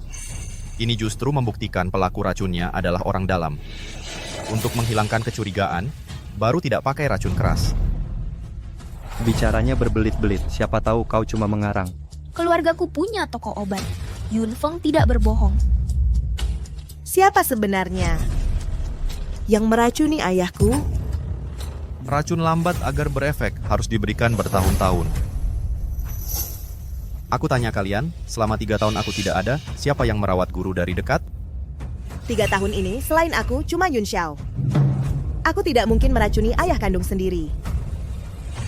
Ini justru membuktikan pelaku racunnya adalah orang dalam. Untuk menghilangkan kecurigaan, baru tidak pakai racun keras. Bicaranya berbelit-belit, siapa tahu kau cuma mengarang. Keluargaku punya toko obat. Yunfeng tidak berbohong. Siapa sebenarnya yang meracuni ayahku? Racun lambat agar berefek harus diberikan bertahun-tahun. Aku tanya kalian, selama 3 tahun aku tidak ada, siapa yang merawat guru dari dekat? 3 tahun ini, selain aku, cuma Yun Xiao. Aku tidak mungkin meracuni ayah kandung sendiri.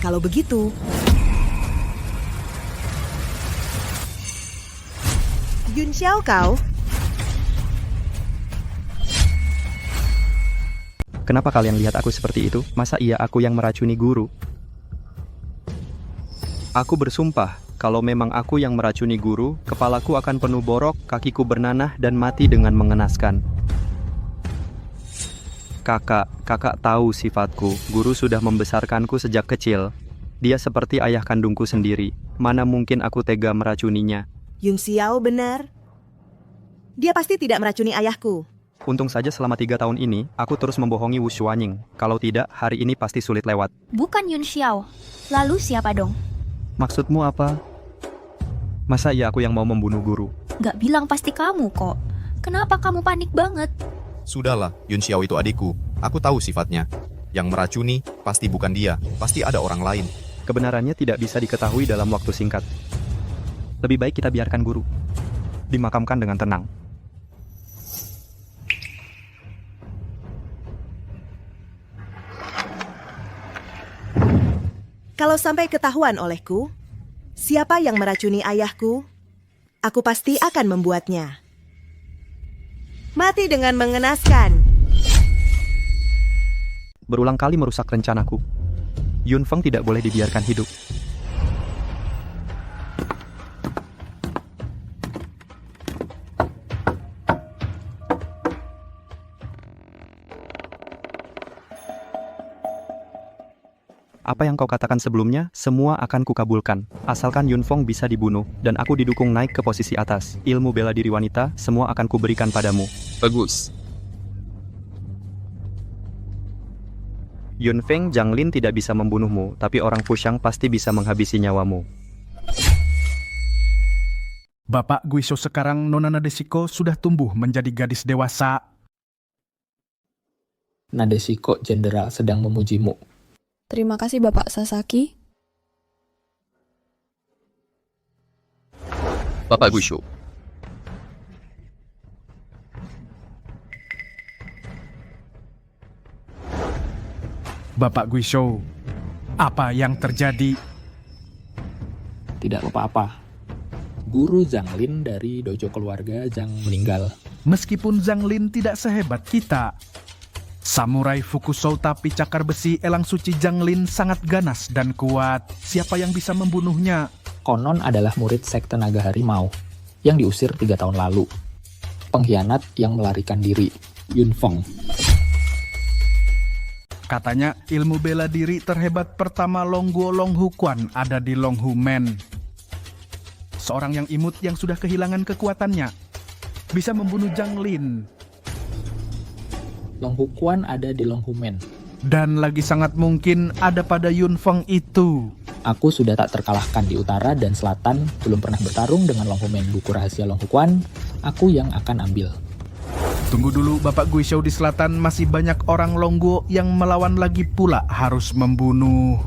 Kalau begitu, Yun Xiao kau? Kenapa kalian lihat aku seperti itu? Masa iya aku yang meracuni guru? Aku bersumpah, kalau memang aku yang meracuni guru, kepalaku akan penuh borok, kakiku bernanah dan mati dengan mengenaskan. Kakak tahu sifatku. Guru sudah membesarkanku sejak kecil. Dia seperti ayah kandungku sendiri. Mana mungkin aku tega meracuninya? Yun Xiao benar. Dia pasti tidak meracuni ayahku. Untung saja selama 3 tahun ini, aku terus membohongi Wu Xuanying. Kalau tidak, hari ini pasti sulit lewat. Bukan Yun Xiao. Lalu siapa dong? Maksudmu apa? Masa iya aku yang mau membunuh guru? Gak bilang pasti kamu kok. Kenapa kamu panik banget? Sudahlah, Yun Xiao itu adikku. Aku tahu sifatnya. Yang meracuni pasti bukan dia, pasti ada orang lain. Kebenarannya tidak bisa diketahui dalam waktu singkat. Lebih baik kita biarkan guru dimakamkan dengan tenang. Kalau sampai ketahuan olehku, siapa yang meracuni ayahku, aku pasti akan membuatnya mati dengan mengenaskan. Berulang kali merusak rencanaku. Yunfeng tidak boleh dibiarkan hidup. Apa yang kau katakan sebelumnya, semua akan kukabulkan. Asalkan Yunfeng bisa dibunuh, dan aku didukung naik ke posisi atas. Ilmu bela diri wanita, semua akan kuberikan padamu. Bagus. Yunfeng, Zhang Lin tidak bisa membunuhmu, tapi orang Fushang pasti bisa menghabisi nyawamu. Bapak Guisho sekarang Nona Nadeshiko sudah tumbuh menjadi gadis dewasa. Nadeshiko Jenderal sedang memujimu. Terima kasih Bapak Sasaki. Bapak Guisho. Bapak Guisho, apa yang terjadi? Tidak apa-apa. Guru Zhang Lin dari dojo keluarga Zhang meninggal. Meskipun Zhang Lin tidak sehebat kita, Samurai Fukusou tapi cakar besi elang suci Zhang Lin sangat ganas dan kuat. Siapa yang bisa membunuhnya? Konon adalah murid sekte naga harimau yang diusir 3 tahun lalu. Pengkhianat yang melarikan diri, Yunfeng. Katanya ilmu bela diri terhebat pertama Longguo Longhu Quan ada di Longhu Men. Seorang yang imut yang sudah kehilangan kekuatannya bisa membunuh Zhang Lin. Longhu Quan ada di Longhu Men. Dan lagi sangat mungkin ada pada Yunfeng itu. Aku sudah tak terkalahkan di utara dan selatan, belum pernah bertarung dengan Longhu Men. Buku rahasia Longhu Quan, aku yang akan ambil. Tunggu dulu Bapak Guisho, di selatan masih banyak orang Longguo yang melawan lagi pula harus membunuh.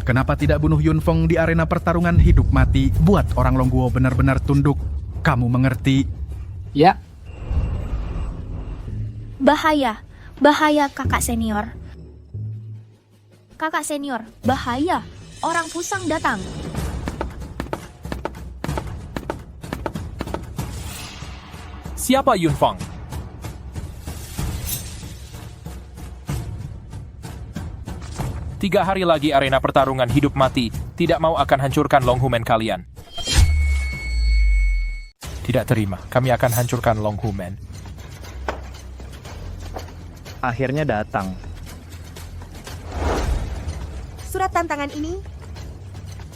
Kenapa tidak bunuh Yunfeng di arena pertarungan hidup mati, buat orang Longguo benar-benar tunduk? Kamu mengerti? Ya, Bahaya, bahaya kakak senior. Kakak senior, bahaya. Orang Fusang datang. Siapa Yunfeng? Tiga hari lagi arena pertarungan hidup mati. Tidak mau akan hancurkan Longhumen kalian. Tidak terima, kami akan hancurkan Longhumen. Akhirnya datang. Surat tantangan ini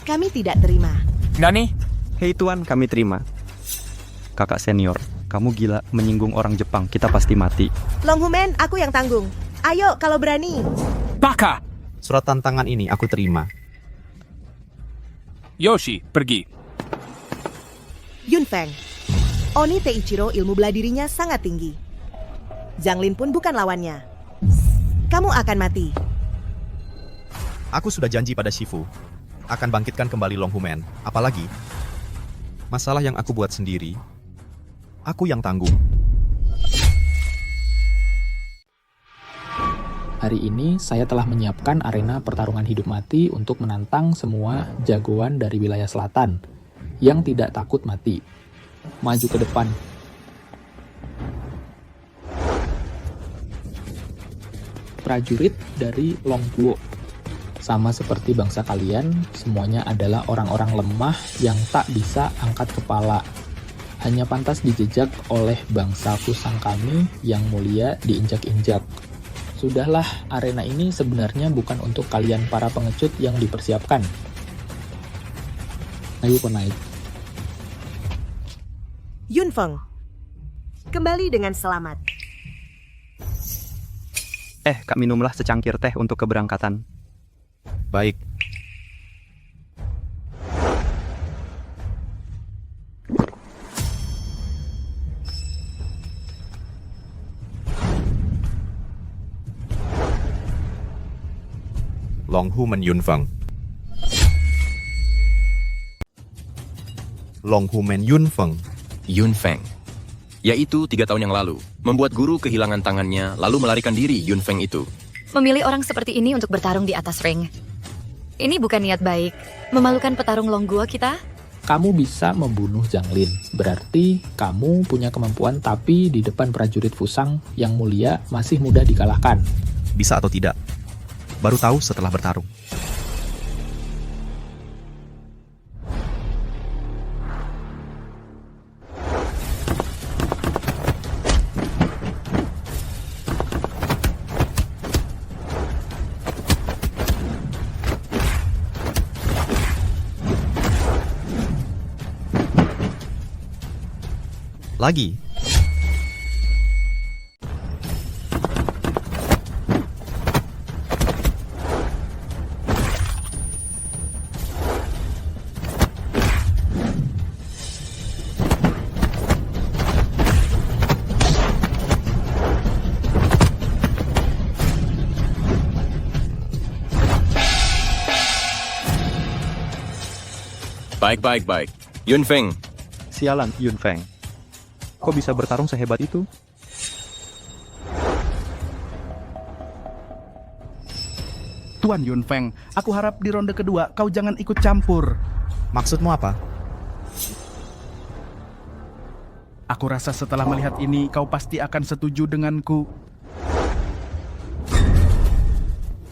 kami tidak terima. Nani? Hei tuan, kami terima. Kakak senior, kamu gila menyinggung orang Jepang, kita pasti mati. Longhumen, aku yang tanggung. Ayo, kalau berani. Baka! Surat tantangan ini aku terima. Yoshi, pergi. Yunfeng. Oni Teichiro ilmu bela dirinya sangat tinggi. Zhang Lin pun bukan lawannya. Kamu akan mati. Aku sudah janji pada Shifu akan bangkitkan kembali Longhumen. Apalagi masalah yang aku buat sendiri, aku yang tanggung. hari ini saya telah menyiapkan arena pertarungan hidup mati untuk menantang semua jagoan dari wilayah selatan yang tidak takut mati. Maju ke depan. Prajurit dari Longguo. Sama seperti bangsa kalian, semuanya adalah orang-orang lemah yang tak bisa angkat kepala. Hanya pantas dijejak oleh bangsa Fusang kami yang mulia diinjak-injak. Sudahlah, arena ini sebenarnya bukan untuk kalian para pengecut yang dipersiapkan. Ayo penaik. Yunfeng, kembali dengan selamat. Kak minumlah secangkir teh untuk keberangkatan. Baik. Longhumen Yunfeng. Longhumen Yunfeng. Yunfeng. Yaitu 3 tahun yang lalu, membuat guru kehilangan tangannya lalu melarikan diri Yunfeng itu. Memilih orang seperti ini untuk bertarung di atas ring. Ini bukan niat baik. Memalukan petarung Longguo kita. Kamu bisa membunuh Zhang Lin. Berarti kamu punya kemampuan, tapi di depan prajurit Fusang yang mulia masih mudah dikalahkan. Bisa atau tidak? Baru tahu setelah bertarung. Lagi. Baik. Yunfeng. Sialan, Yunfeng. Kok bisa bertarung sehebat itu? Tuan Yunfeng, aku harap di ronde kedua kau jangan ikut campur. Maksudmu apa? Aku rasa setelah melihat ini kau pasti akan setuju denganku.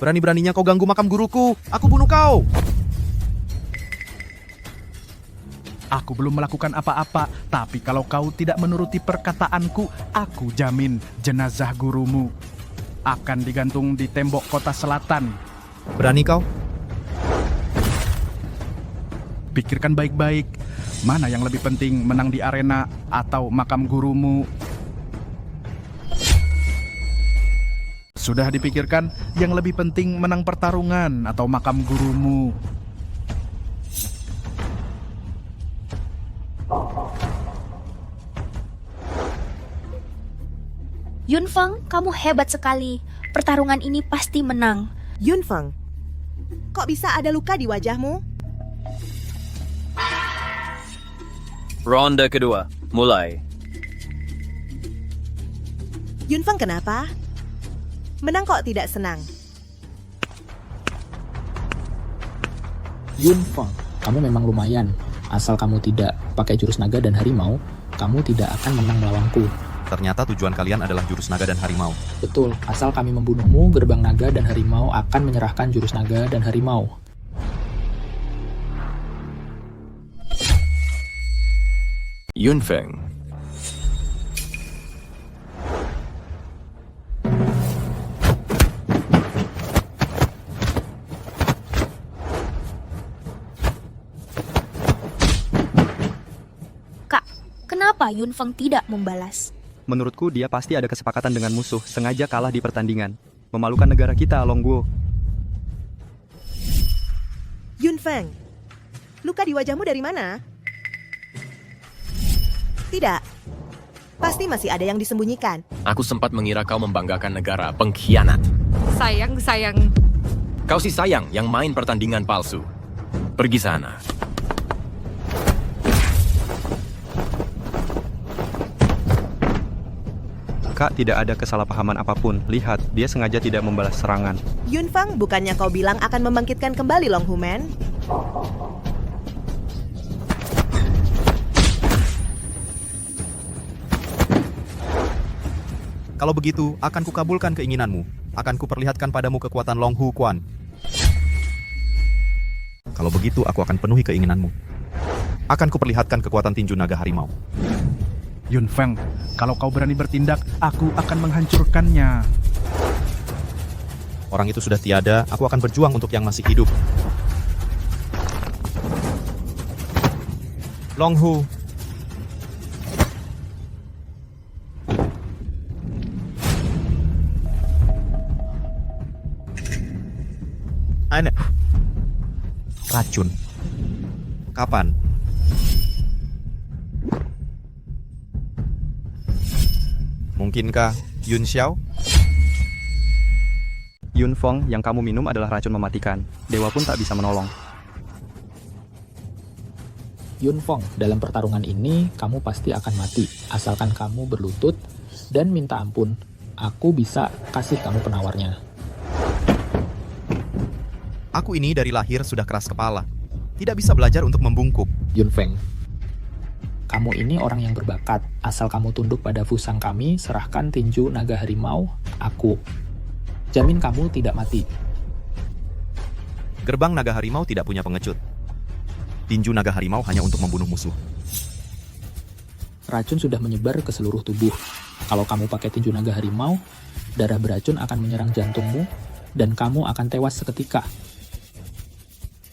Berani-beraninya kau ganggu makam guruku. Aku bunuh kau. Aku belum melakukan apa-apa, tapi kalau kau tidak menuruti perkataanku, aku jamin jenazah gurumu akan digantung di tembok kota selatan. Berani kau? Pikirkan baik-baik, mana yang lebih penting, menang di arena atau makam gurumu? Sudah dipikirkan, yang lebih penting menang pertarungan atau makam gurumu? Yunfeng, kamu hebat sekali. Pertarungan ini pasti menang. Yunfeng, kok bisa ada luka di wajahmu? Ronde kedua, mulai. Yunfeng kenapa? Menang kok tidak senang? Yunfeng, kamu memang lumayan. Asal kamu tidak pakai jurus naga dan harimau, kamu tidak akan menang melawanku. Ternyata tujuan kalian adalah jurus naga dan harimau. Betul, asal kami membunuhmu, gerbang naga dan harimau akan menyerahkan jurus naga dan harimau. Yunfeng. Kak, kenapa Yunfeng tidak membalas? Menurutku dia pasti ada kesepakatan dengan musuh, sengaja kalah di pertandingan. Memalukan negara kita, Longguo. Yunfeng, luka di wajahmu dari mana? Tidak. Pasti masih ada yang disembunyikan. Aku sempat mengira kau membanggakan negara, pengkhianat. Sayang. Kau si sayang yang main pertandingan palsu. Pergi sana. Kak, tidak ada kesalahpahaman apapun. Lihat, dia sengaja tidak membalas serangan. Yunfeng, bukannya kau bilang akan membangkitkan kembali Long Hu Man? Kalau begitu, akan kukabulkan keinginanmu. Akan kuperlihatkan padamu kekuatan Long Hu Quan. Kalau begitu, aku akan penuhi keinginanmu. Akan kuperlihatkan kekuatan tinju naga harimau. Yunfeng, kalau kau berani bertindak, aku akan menghancurkannya. Orang itu sudah tiada, aku akan berjuang untuk yang masih hidup. Long Hu. Racun. Kapan? Mungkinkah Yun Xiao? Yunfeng, yang kamu minum adalah racun mematikan. Dewa pun tak bisa menolong. Yunfeng, dalam pertarungan ini, kamu pasti akan mati. Asalkan kamu berlutut dan minta ampun. Aku bisa kasih kamu penawarnya. Aku ini dari lahir sudah keras kepala. Tidak bisa belajar untuk membungkuk. Yunfeng, kamu ini orang yang berbakat. Asal kamu tunduk pada fusang kami, serahkan tinju naga harimau, aku. Jamin kamu tidak mati. Gerbang naga harimau tidak punya pengecut. Tinju naga harimau hanya untuk membunuh musuh. Racun sudah menyebar ke seluruh tubuh. Kalau kamu pakai tinju naga harimau, darah beracun akan menyerang jantungmu, dan kamu akan tewas seketika.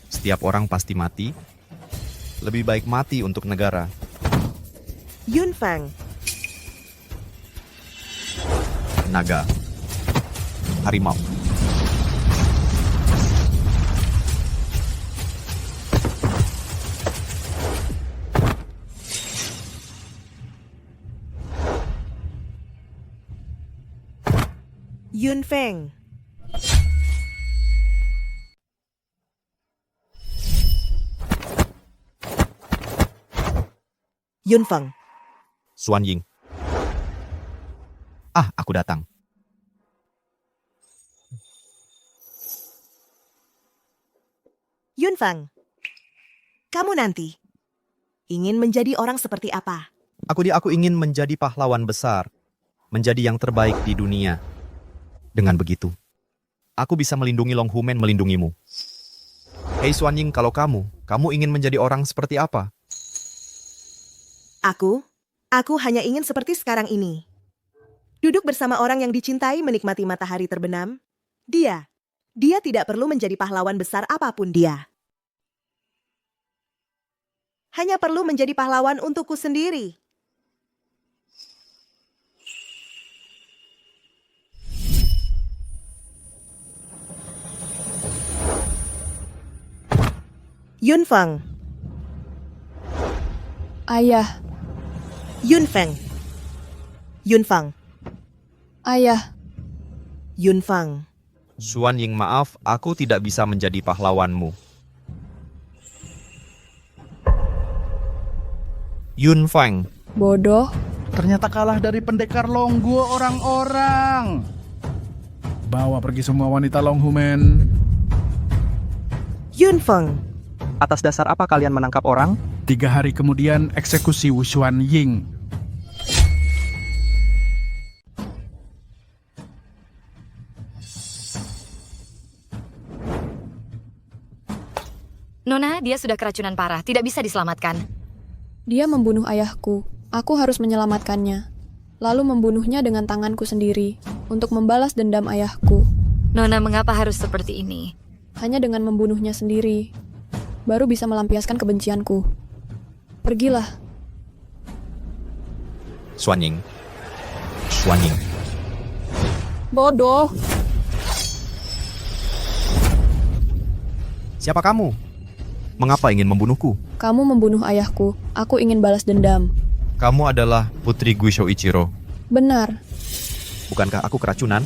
Setiap orang pasti mati. Lebih baik mati untuk negara. Yunfeng. Naga. Harimau. Yunfeng. Yunfeng. Xuan Ying. Aku datang. Yunfeng. Kamu nanti ingin menjadi orang seperti apa? Aku ingin menjadi pahlawan besar. Menjadi yang terbaik di dunia. Dengan begitu, aku bisa melindungi Long Hu Man melindungimu. Hei Xuan Ying, kalau kamu ingin menjadi orang seperti apa? Aku hanya ingin seperti sekarang ini. Duduk bersama orang yang dicintai menikmati matahari terbenam. Dia tidak perlu menjadi pahlawan besar apapun dia. Hanya perlu menjadi pahlawan untukku sendiri. Yunfeng. Ayah. Yunfeng. Yunfeng. Ayah. Yunfeng. Xuan Ying, maaf, aku tidak bisa menjadi pahlawanmu. Yunfeng. Bodoh. Ternyata kalah dari pendekar Longguo orang-orang. Bawa pergi semua wanita Longhu Men. Yunfeng. Atas dasar apa kalian menangkap orang? 3 hari kemudian eksekusi Wu Xuanying. Nona, dia sudah keracunan parah, tidak bisa diselamatkan. Dia membunuh ayahku. Aku harus menyelamatkannya. Lalu membunuhnya dengan tanganku sendiri untuk membalas dendam ayahku. Nona, mengapa harus seperti ini? Hanya dengan membunuhnya sendiri, baru bisa melampiaskan kebencianku. Pergilah. Xuanying. Xuanying. Bodoh. Siapa kamu? Mengapa ingin membunuhku? Kamu membunuh ayahku. Aku ingin balas dendam. Kamu adalah putri Guishou Ichiro. Benar. Bukankah aku keracunan?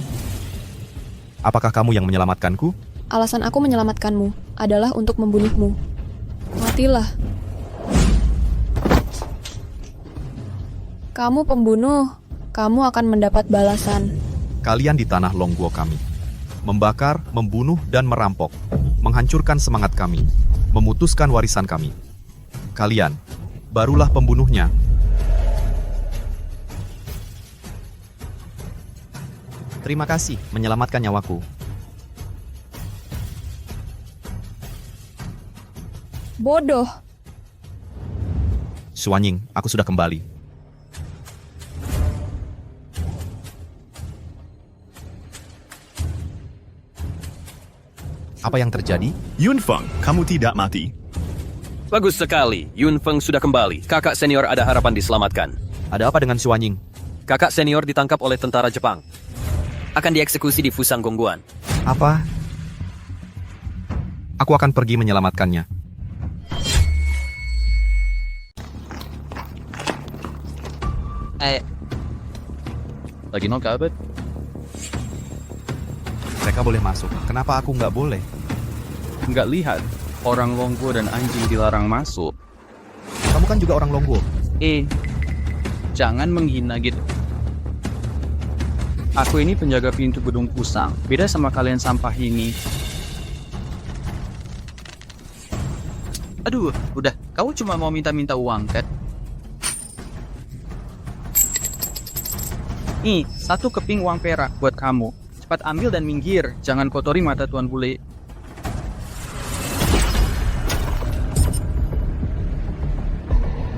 Apakah kamu yang menyelamatkanku? Alasan aku menyelamatkanmu adalah untuk membunuhmu. Matilah. Kamu pembunuh. Kamu akan mendapat balasan. Kalian di tanah Longguo kami. Membakar, membunuh, dan merampok. Menghancurkan semangat kami. Memutuskan warisan kami. Kalian, barulah pembunuhnya. Terima kasih menyelamatkan nyawaku. Bodoh. Xuanying, aku sudah kembali. Apa yang terjadi? Yunfeng, kamu tidak mati. Bagus sekali, Yunfeng sudah kembali. Kakak senior ada harapan diselamatkan. Ada apa dengan Xuanying? Kakak senior ditangkap oleh tentara Jepang. Akan dieksekusi di Fusang Gongguan. Apa? Aku akan pergi menyelamatkannya. Lagi no kabut? Mereka boleh masuk. Kenapa aku nggak boleh? Nggak lihat. Orang Longguo dan anjing dilarang masuk. Kamu kan juga orang Longguo. Jangan menghina gitu. Aku ini penjaga pintu gedung Fusang. Beda sama kalian sampah ini. Aduh, udah. Kau cuma mau minta-minta uang, kan? Nih, 1 keping uang perak buat kamu. Cepat ambil dan minggir. Jangan kotori mata Tuan Bule.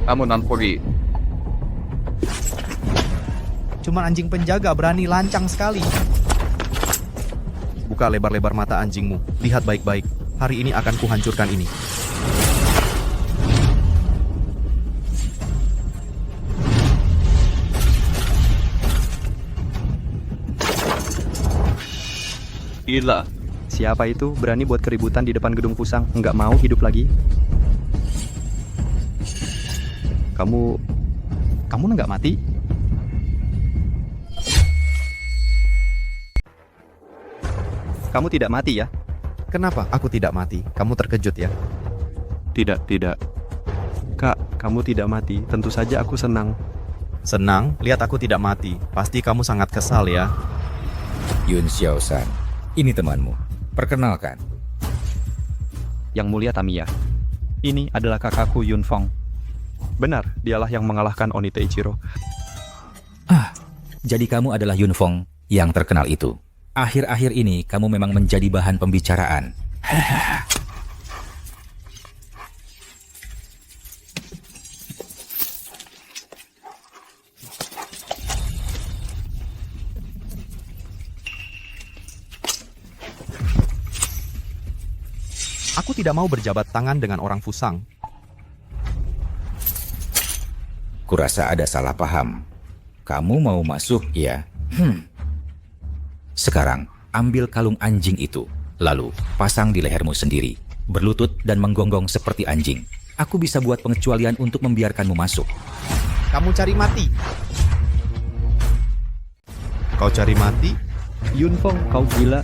Kamu non pergi. Cuman anjing penjaga berani lancang sekali. Buka lebar-lebar mata anjingmu. Lihat baik-baik. Hari ini akan kuhancurkan ini. Gila. Siapa itu berani buat keributan di depan gedung Fusang? Nggak mau hidup lagi? Kamu nggak mati? Kamu tidak mati ya? Kenapa aku tidak mati? Kamu terkejut ya? Tidak. Kak, kamu tidak mati. Tentu saja aku senang. Senang? Lihat aku tidak mati. Pasti kamu sangat kesal ya? Yun Xiaoshan, ini temanmu. Perkenalkan. Yang mulia Tamiya. Ini adalah kakakku Yunfeng. Benar, dialah yang mengalahkan Onita Ichiro. Jadi kamu adalah Yunfeng yang terkenal itu. Akhir-akhir ini kamu memang menjadi bahan pembicaraan. Aku tidak mau berjabat tangan dengan orang Fusang. Kurasa ada salah paham. Kamu mau masuk, ya? Sekarang, ambil kalung anjing itu. Lalu, pasang di lehermu sendiri. Berlutut dan menggonggong seperti anjing. Aku bisa buat pengecualian untuk membiarkanmu masuk. Kamu cari mati. Kau cari mati? Yunfeng, kau gila.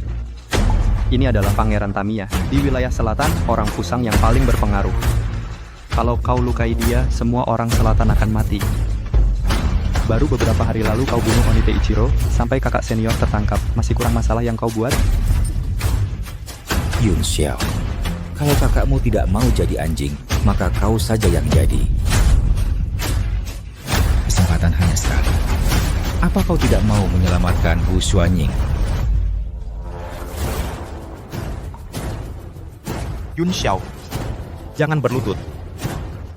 Ini adalah Pangeran Tamiya. Di wilayah selatan, orang Fusang yang paling berpengaruh. Kalau kau lukai dia, semua orang selatan akan mati. Baru beberapa hari lalu kau bunuh Onite Ichiro, sampai kakak senior tertangkap. Masih kurang masalah yang kau buat? Yun Xiao, kalau kakakmu tidak mau jadi anjing, maka kau saja yang jadi. Kesempatan hanya sekali. Apa kau tidak mau menyelamatkan Wu Xuanying? Yun Xiao, jangan berlutut.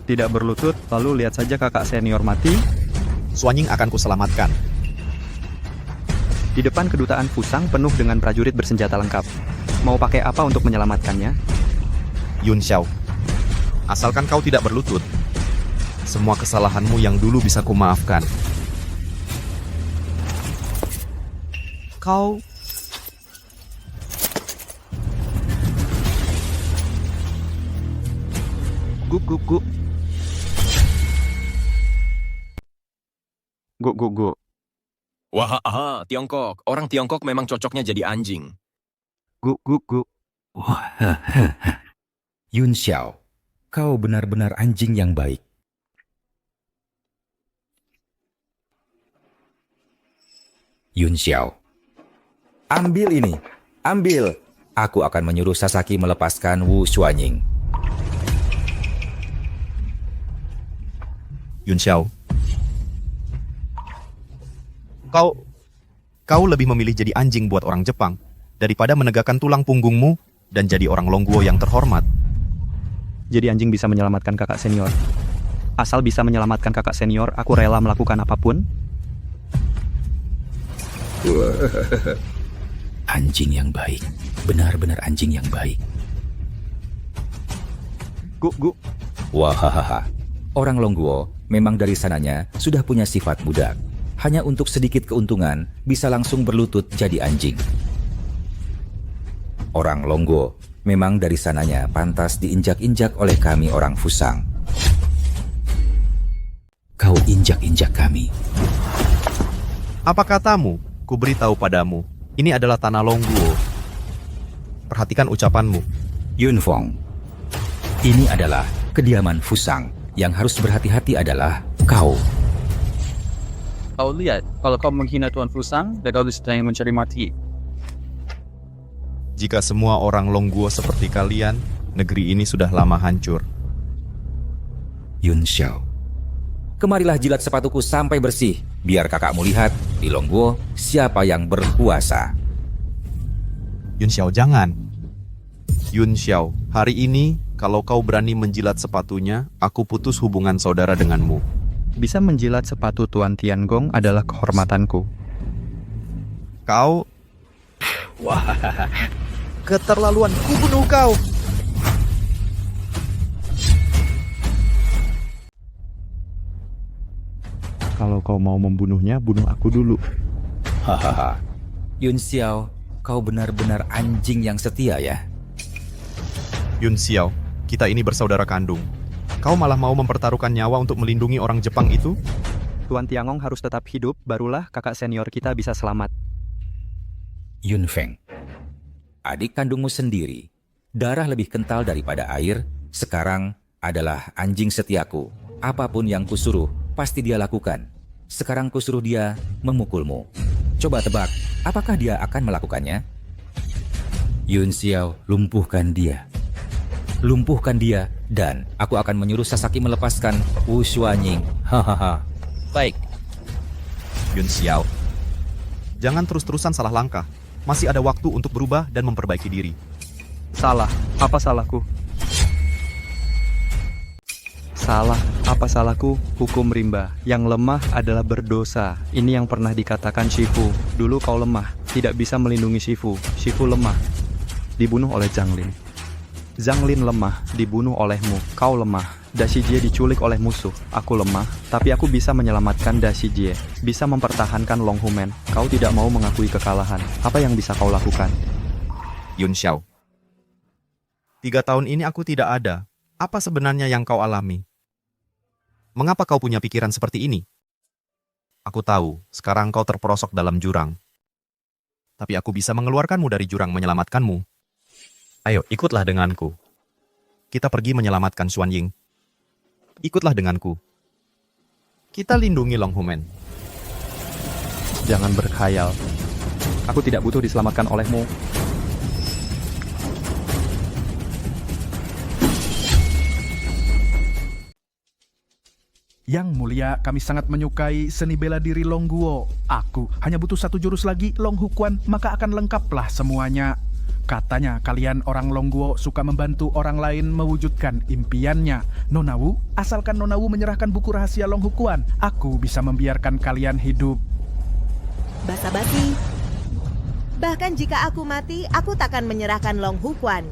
Tidak berlutut, lalu lihat saja kakak senior mati. Xuanying akan kuselamatkan. Di depan kedutaan Fusang penuh dengan prajurit bersenjata lengkap. Mau pakai apa untuk menyelamatkannya? Yun Xiao, asalkan kau tidak berlutut, semua kesalahanmu yang dulu bisa kumaafkan. Kau... Guk. Guk. Wah, Tiongkok. Orang Tiongkok memang cocoknya jadi anjing. Guk. Yun Xiao, kau benar-benar anjing yang baik. Yun Xiao, ambil ini, ambil. Aku akan menyuruh Sasaki melepaskan Wu Xuanying. Yun Xiao, kau lebih memilih jadi anjing buat orang Jepang daripada menegakkan tulang punggungmu dan jadi orang Longguo yang terhormat. Jadi anjing bisa menyelamatkan kakak senior. Asal bisa menyelamatkan kakak senior, aku rela melakukan apapun. Anjing yang baik, benar-benar anjing yang baik. Guk. Wahahaha, orang Longguo memang dari sananya sudah punya sifat budak. Hanya untuk sedikit keuntungan bisa langsung berlutut jadi anjing. Orang Longguo memang dari sananya pantas diinjak-injak oleh kami orang Fusang. Kau injak-injak kami. Apa katamu? Ku beritahu padamu, ini adalah tanah Longguo. Perhatikan ucapanmu. Yun Feng, ini adalah kediaman Fusang. Yang harus berhati-hati adalah kau. Kau lihat, kalau kau menghina Tuan Fusang, dan kau sedang mencari mati. Jika semua orang Longguo seperti kalian, negeri ini sudah lama hancur. Yun Xiao, kemarilah jilat sepatuku sampai bersih, biar kakakmu lihat di Longguo siapa yang berkuasa. Yun Xiao, jangan. Yun Xiao, hari ini kalau kau berani menjilat sepatunya, aku putus hubungan saudara denganmu. Bisa menjilat sepatu Tuan Tiangong adalah kehormatanku. Kau... Wah, keterlaluan, ku bunuh kau. Kalau kau mau membunuhnya, bunuh aku dulu. Hahaha, Yun Xiao, kau benar-benar anjing yang setia ya. Yun Xiao, kita ini bersaudara kandung. Kau malah mau mempertaruhkan nyawa untuk melindungi orang Jepang itu? Tuan Tiangong harus tetap hidup, barulah kakak senior kita bisa selamat. Yun Feng, adik kandungmu sendiri, darah lebih kental daripada air, sekarang adalah anjing setiaku. Apapun yang kusuruh, pasti dia lakukan. Sekarang kusuruh dia memukulmu. Coba tebak, apakah dia akan melakukannya? Yun Xiao, lumpuhkan dia. Lumpuhkan dia, dan aku akan menyuruh Sasaki melepaskan Wu Xuanying. Hahaha. Baik. Yun Xiao, jangan terus-terusan salah langkah. Masih ada waktu untuk berubah dan memperbaiki diri. Salah, apa salahku? Salah, apa salahku? Hukum rimba. Yang lemah adalah berdosa. Ini yang pernah dikatakan Shifu. Dulu kau lemah, tidak bisa melindungi Shifu. Shifu lemah, dibunuh oleh Zhang Lin. Zhang Lin lemah, dibunuh olehmu. Kau lemah. Dashi Jie diculik oleh musuh. Aku lemah, tapi aku bisa menyelamatkan Dashi Jie. Bisa mempertahankan Long Hu Men. Kau tidak mau mengakui kekalahan. Apa yang bisa kau lakukan? Yun Xiao, 3 tahun ini aku tidak ada. Apa sebenarnya yang kau alami? Mengapa kau punya pikiran seperti ini? Aku tahu, sekarang kau terperosok dalam jurang. Tapi aku bisa mengeluarkanmu dari jurang, menyelamatkanmu. Ayo, ikutlah denganku. Kita pergi menyelamatkan Xuanying. Ikutlah denganku. Kita lindungi Longhumen. Jangan berkhayal. Aku tidak butuh diselamatkan olehmu. Yang mulia, kami sangat menyukai seni bela diri Longguo. Aku hanya butuh satu jurus lagi, Long Hukuan, maka akan lengkaplah semuanya. Katanya kalian orang Longguo suka membantu orang lain mewujudkan impiannya. Nona Wu, asalkan Nona Wu menyerahkan buku rahasia Long Hukuan, aku bisa membiarkan kalian hidup. Basa-basi. Bahkan jika aku mati, aku takkan menyerahkan Long Hukuan.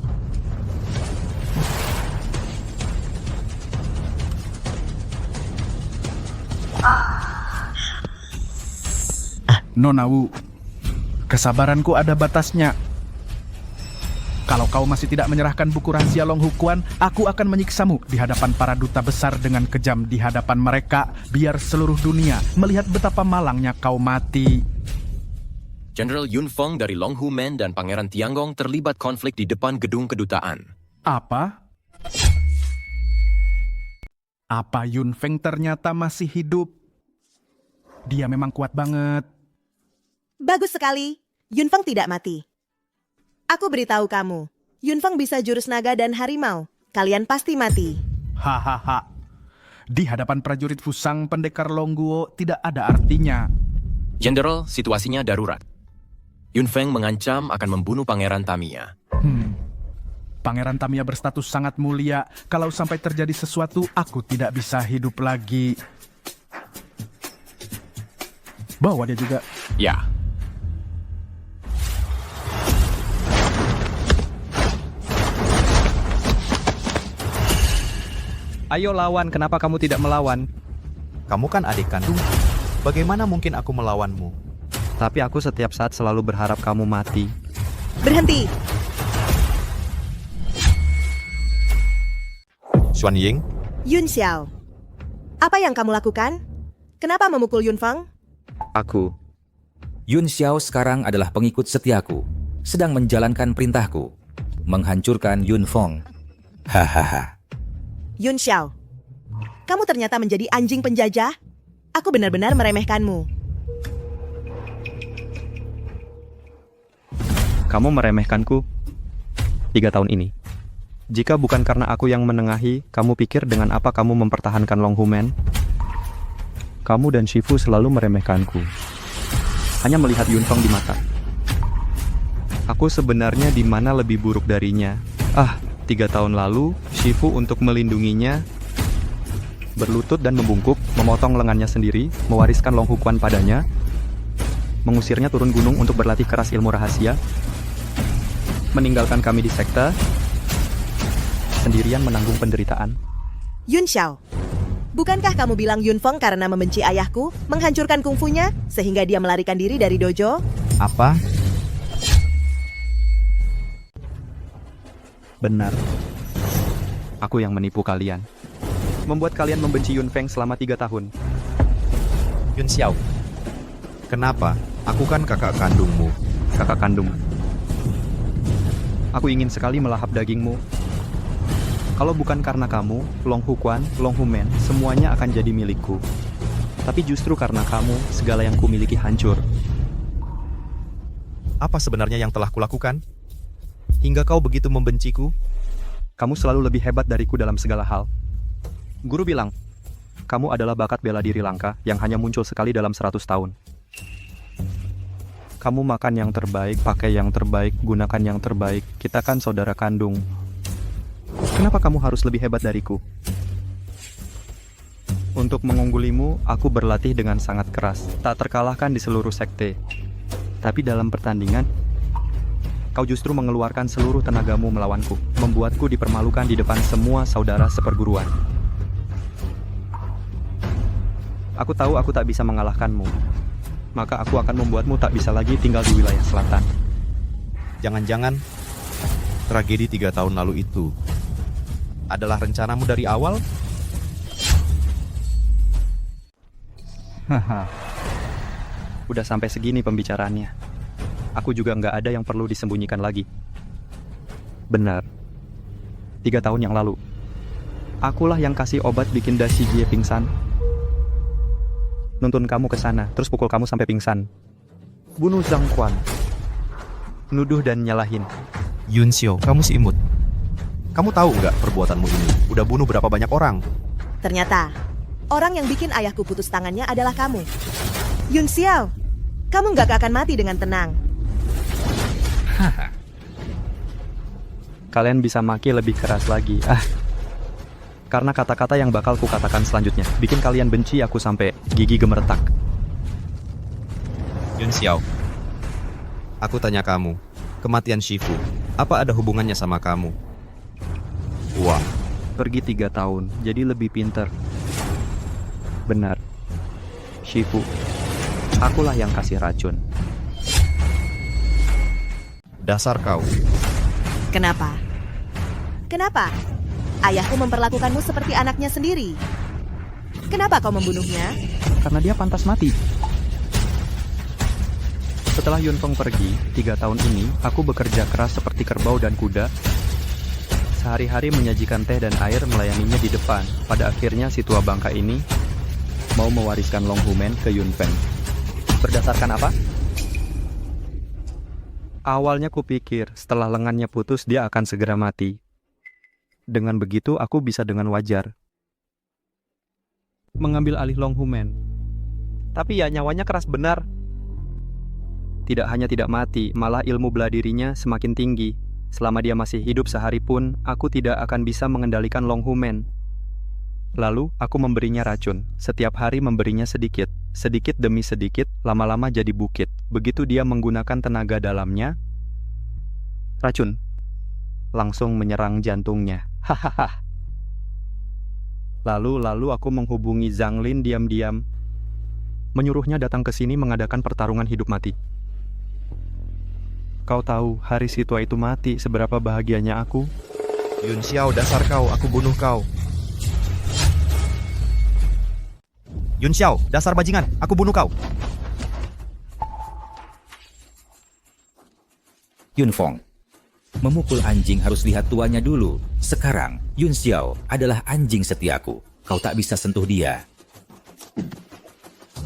Nona Wu, kesabaranku ada batasnya. Kalau kau masih tidak menyerahkan buku rahasia Long Hukuan, aku akan menyiksamu di hadapan para duta besar dengan kejam di hadapan mereka, biar seluruh dunia melihat betapa malangnya kau mati. Jenderal Yun Feng dari Longhumen dan Pangeran Tianggong terlibat konflik di depan gedung kedutaan. Apa? Apa Yun Feng ternyata masih hidup? Dia memang kuat banget. Bagus sekali. Yun Feng tidak mati. Aku beritahu kamu, Yun Feng bisa jurus naga dan harimau. Kalian pasti mati. Hahaha. Di hadapan prajurit Fusang, pendekar Longguo tidak ada artinya. Jenderal, situasinya darurat. Yun Feng mengancam akan membunuh Pangeran Tamiya. Pangeran Tamiya berstatus sangat mulia. Kalau sampai terjadi sesuatu, aku tidak bisa hidup lagi. Bawa dia juga. Ya. Ayo lawan, kenapa kamu tidak melawan? Kamu kan adik kandung. Bagaimana mungkin aku melawanmu? Tapi aku setiap saat selalu berharap kamu mati. Berhenti. Xuan Ying, Yun Xiao. Apa yang kamu lakukan? Kenapa memukul Yun Feng? Aku, Yun Xiao sekarang adalah pengikut setiaku, sedang menjalankan perintahku, menghancurkan Yun Feng. Hahaha. Yun Xiao, kamu ternyata menjadi anjing penjajah? Aku benar-benar meremehkanmu. Kamu meremehkanku 3 tahun ini. Jika bukan karena aku yang menengahi, kamu pikir dengan apa kamu mempertahankan Longhumen? Kamu dan Shifu selalu meremehkanku. Hanya melihat Yun Feng di mata. Aku sebenarnya di mana lebih buruk darinya. 3 tahun lalu, Shifu untuk melindunginya berlutut dan membungkuk, memotong lengannya sendiri, mewariskan Long Hukuan padanya, mengusirnya turun gunung untuk berlatih keras ilmu rahasia, meninggalkan kami di sekte, sendirian menanggung penderitaan. Yun Xiao, bukankah kamu bilang Yun Feng karena membenci ayahku, menghancurkan kungfunya, sehingga dia melarikan diri dari dojo? Apa? Benar. Aku yang menipu kalian. Membuat kalian membenci Yun Feng selama 3 tahun. Yun Xiao, kenapa? Aku kan kakak kandungmu. Kakak kandung. Aku ingin sekali melahap dagingmu. Kalau bukan karena kamu, Long Hukuan, Longhumen, semuanya akan jadi milikku. Tapi justru karena kamu, segala yang kumiliki hancur. Apa sebenarnya yang telah kulakukan? Hingga kau begitu membenciku? Kamu selalu lebih hebat dariku dalam segala hal. Guru bilang, kamu adalah bakat bela diri langka yang hanya muncul sekali dalam 100 tahun. Kamu makan yang terbaik, pakai yang terbaik, gunakan yang terbaik. Kita kan saudara kandung. Kenapa kamu harus lebih hebat dariku? Untuk mengunggulimu, aku berlatih dengan sangat keras. Tak terkalahkan di seluruh sekte. Tapi dalam pertandingan, kau justru mengeluarkan seluruh tenagamu melawanku, membuatku dipermalukan di depan semua saudara seperguruan. Aku tahu aku tak bisa mengalahkanmu, maka aku akan membuatmu tak bisa lagi tinggal di wilayah selatan. Jangan-jangan tragedi 3 tahun lalu itu adalah rencanamu dari awal? Udah sampai segini pembicaraannya. Aku juga nggak ada yang perlu disembunyikan lagi. Benar. 3 tahun yang lalu, Akulah yang kasih obat bikin Dashi Jie pingsan. Nuntun kamu ke sana, terus pukul kamu sampai pingsan. Bunuh Zhang Quan. Nuduh dan nyalahin. Yun Xiao, kamu si imut. Kamu tahu nggak perbuatanmu ini udah bunuh berapa banyak orang? Ternyata, orang yang bikin ayahku putus tangannya adalah kamu. Yun Xiao, kamu nggak akan mati dengan tenang. Kalian bisa maki lebih keras lagi. Karena kata-kata yang bakal kukatakan selanjutnya bikin kalian benci aku sampai gigi gemeretak. Yun Xiao, aku tanya kamu, kematian Shifu, apa ada hubungannya sama kamu? Wah, pergi 3 tahun, jadi lebih pinter. Benar. Shifu, akulah yang kasih racun. Dasar kau. Kenapa? Kenapa? Ayahku memperlakukanmu seperti anaknya sendiri. Kenapa kau membunuhnya? Karena dia pantas mati. Setelah Yunfeng pergi, 3 tahun ini, aku bekerja keras seperti kerbau dan kuda. Sehari-hari menyajikan teh dan air melayaninya di depan. Pada akhirnya si tua bangka ini mau mewariskan Long Humen ke Yunfeng. Berdasarkan apa? Awalnya kupikir setelah lengannya putus dia akan segera mati. Dengan begitu aku bisa dengan wajar mengambil alih Long Humen. Tapi ya nyawanya keras benar. Tidak hanya tidak mati, malah ilmu bela dirinya semakin tinggi. Selama dia masih hidup sehari pun, aku tidak akan bisa mengendalikan Long Humen. Lalu aku memberinya racun. Setiap hari memberinya sedikit. Sedikit demi sedikit, lama-lama jadi bukit. Begitu dia menggunakan tenaga dalamnya, racun langsung menyerang jantungnya. Hahaha. Lalu aku menghubungi Zhang Lin diam-diam, menyuruhnya datang ke sini mengadakan pertarungan hidup mati. Kau tahu hari si tua itu mati seberapa bahagianya aku? Yun Xiao, dasar kau, aku bunuh kau. Yun Xiao, dasar bajingan, aku bunuh kau. Yunfeng, memukul anjing harus lihat tuanya dulu. Sekarang, Yun Xiao adalah anjing setiaku. Kau tak bisa sentuh dia.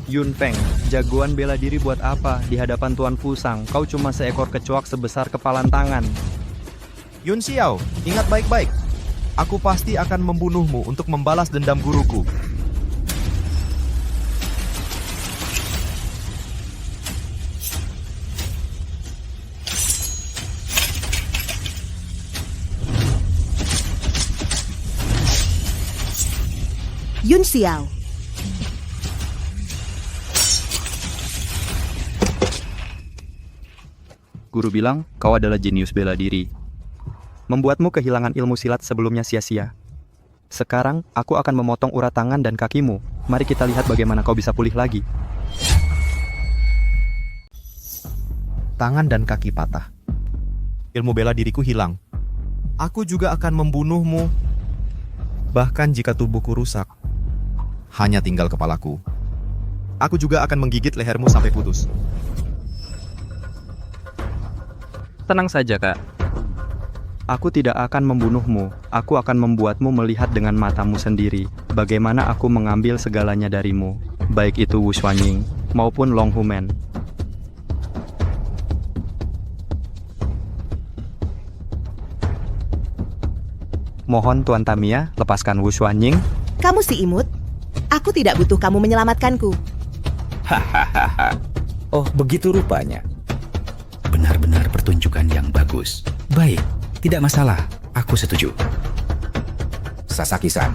Yunfeng, jagoan bela diri buat apa di hadapan Tuan Fusang? Kau cuma seekor kecoak sebesar kepalan tangan. Yun Xiao, ingat baik-baik. Aku pasti akan membunuhmu untuk membalas dendam guruku. Yun Xiao. Guru bilang kau adalah jenius bela diri. Membuatmu kehilangan ilmu silat sebelumnya sia-sia. Sekarang aku akan memotong urat tangan dan kakimu. Mari kita lihat bagaimana kau bisa pulih lagi. Tangan dan kaki patah. Ilmu bela diriku hilang. Aku juga akan membunuhmu. Bahkan jika tubuhku rusak, hanya tinggal kepalaku. Aku juga akan menggigit lehermu sampai putus. Tenang saja, Kak. Aku tidak akan membunuhmu. Aku akan membuatmu melihat dengan matamu sendiri bagaimana aku mengambil segalanya darimu, baik itu Wu Xuanying maupun Long Humen. Mohon Tuan Tamiya, lepaskan Wu Xuanying. Kamu si imut. Aku tidak butuh kamu menyelamatkanku. Hahaha. Oh, begitu rupanya. Benar-benar pertunjukan yang bagus. Baik, tidak masalah. Aku setuju. Sasaki-san,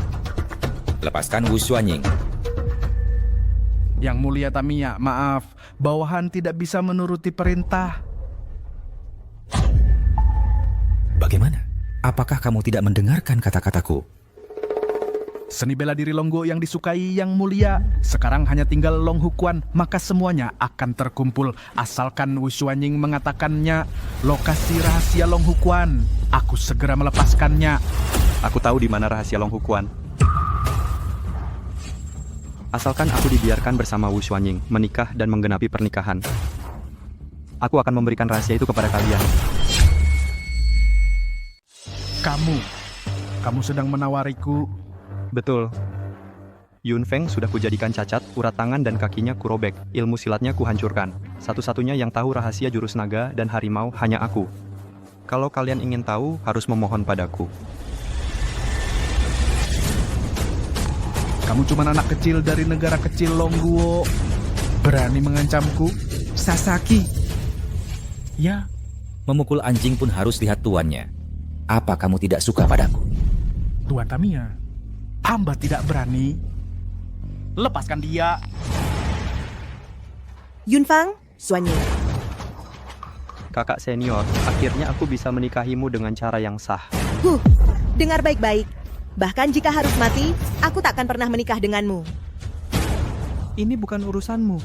lepaskan Wu Xuanying. Yang Mulia Tamiya, maaf. Bawahan tidak bisa menuruti perintah. Bagaimana? Apakah kamu tidak mendengarkan kata-kataku? Seni bela diri Longguo yang disukai Yang Mulia. Sekarang hanya tinggal Long Hukuan, maka semuanya akan terkumpul. Asalkan Wu Xuanying mengatakannya, lokasi rahasia Long Hukuan. Aku segera melepaskannya. Aku tahu di mana rahasia Long Hukuan. Asalkan aku dibiarkan bersama Wu Xuanying, menikah dan menggenapi pernikahan. Aku akan memberikan rahasia itu kepada kalian. Kamu sedang menawariku Betul. Yun Feng sudah kujadikan cacat, urat tangan dan kakinya kurobek, ilmu silatnya kuhancurkan. Satu-satunya yang tahu rahasia jurus naga dan harimau hanya aku. Kalau kalian ingin tahu, harus memohon padaku. Kamu cuma anak kecil dari negara kecil Longguo. Berani mengancamku? Sasaki. Ya, memukul anjing pun harus lihat tuannya. Apa kamu tidak suka padaku? Tuan Tamiya, hamba tidak berani. Lepaskan dia. Yunfang, Xuanying. Kakak senior, akhirnya aku bisa menikahimu dengan cara yang sah. Dengar baik-baik. Bahkan jika harus mati, aku tak akan pernah menikah denganmu. Ini bukan urusanmu.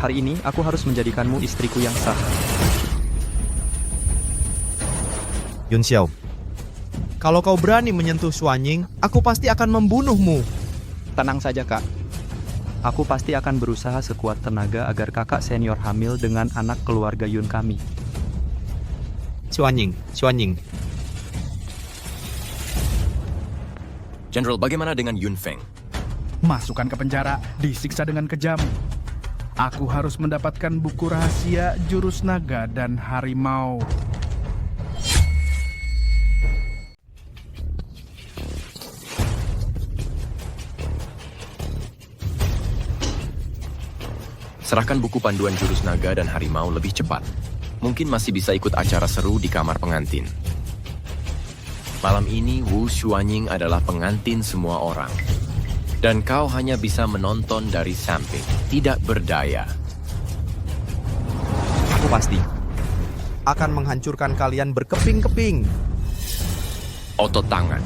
Hari ini aku harus menjadikanmu istriku yang sah. Yun Xiao, kalau kau berani menyentuh Xuanying, aku pasti akan membunuhmu. Tenang saja, Kak. Aku pasti akan berusaha sekuat tenaga agar kakak senior hamil dengan anak keluarga Yun kami. Xuanying. General, bagaimana dengan Yun Feng? Masukkan ke penjara, disiksa dengan kejam. Aku harus mendapatkan buku rahasia jurus naga dan harimau. Serahkan buku panduan jurus naga dan harimau lebih cepat. Mungkin masih bisa ikut acara seru di kamar pengantin. Malam ini Wu Xuanying adalah pengantin semua orang. Dan kau hanya bisa menonton dari samping, tidak berdaya. Aku pasti akan menghancurkan kalian berkeping-keping. Otot tangan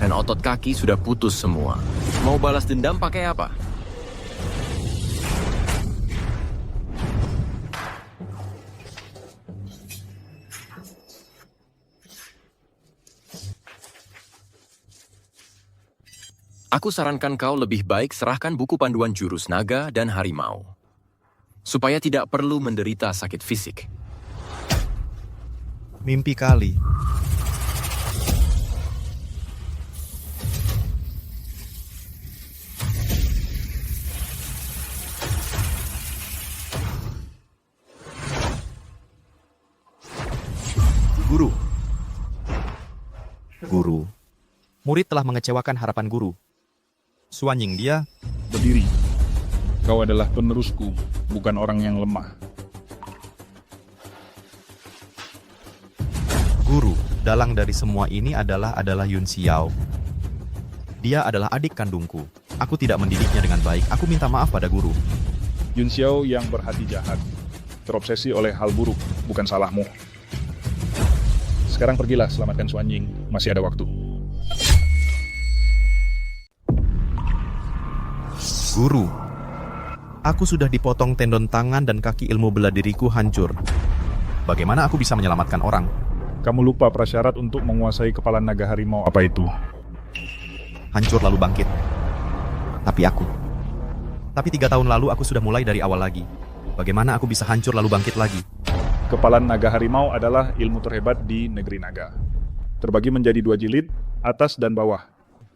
dan otot kaki sudah putus semua. Mau balas dendam pakai apa? Aku sarankan kau lebih baik serahkan buku panduan jurus naga dan harimau. Supaya tidak perlu menderita sakit fisik. Mimpi kali. Guru. Murid telah mengecewakan harapan guru. Xuanying, dia Berdiri. Kau adalah penerusku, bukan orang yang lemah. Guru, dalang dari semua ini adalah Yun Xiao. Dia adalah adik kandungku. Aku tidak mendidiknya dengan baik. Aku minta maaf pada guru. Yun Xiao yang berhati jahat, terobsesi oleh hal buruk, bukan salahmu. Sekarang pergilah, selamatkan Xuanying. Masih ada waktu. Guru, aku sudah dipotong tendon tangan dan kaki, ilmu bela diriku hancur. Bagaimana aku bisa menyelamatkan orang? Kamu lupa prasyarat untuk menguasai kepala naga harimau apa itu? Hancur lalu bangkit. Tapi 3 tahun lalu aku sudah mulai dari awal lagi. Bagaimana aku bisa hancur lalu bangkit lagi? Kepala naga harimau adalah ilmu terhebat di negeri naga. Terbagi menjadi 2 jilid, atas dan bawah.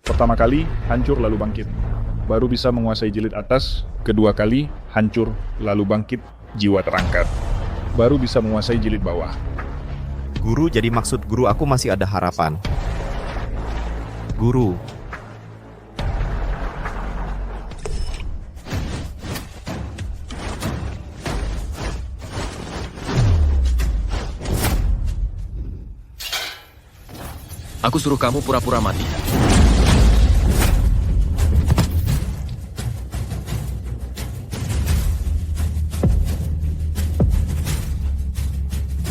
Pertama kali, hancur lalu bangkit. Baru bisa menguasai jilid atas, kedua kali, hancur lalu bangkit, jiwa terangkat. Baru bisa menguasai jilid bawah. Guru, jadi maksud guru aku masih ada harapan. Guru. Aku suruh kamu pura-pura mati.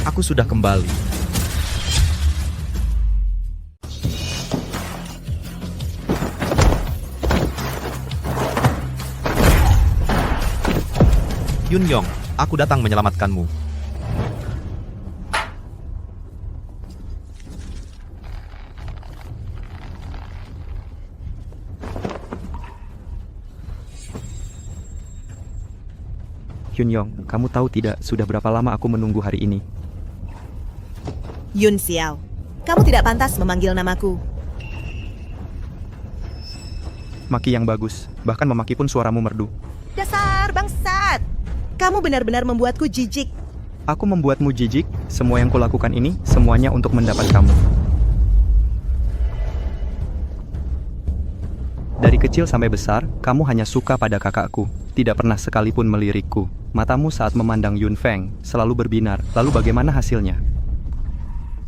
Aku sudah kembali. Yun Yong, aku datang menyelamatkanmu. Yun Yong, kamu tahu tidak sudah berapa lama aku menunggu hari ini? Yun Xiao, Kamu tidak pantas memanggil namaku. Maki yang bagus, bahkan memaki pun suaramu merdu. Dasar bangsat! Kamu benar-benar membuatku jijik. Aku membuatmu jijik, semua yang kulakukan ini, semuanya untuk mendapat kamu. Dari kecil sampai besar, kamu hanya suka pada kakakku, tidak pernah sekalipun melirikku. Matamu saat memandang Yunfeng selalu berbinar, lalu bagaimana hasilnya?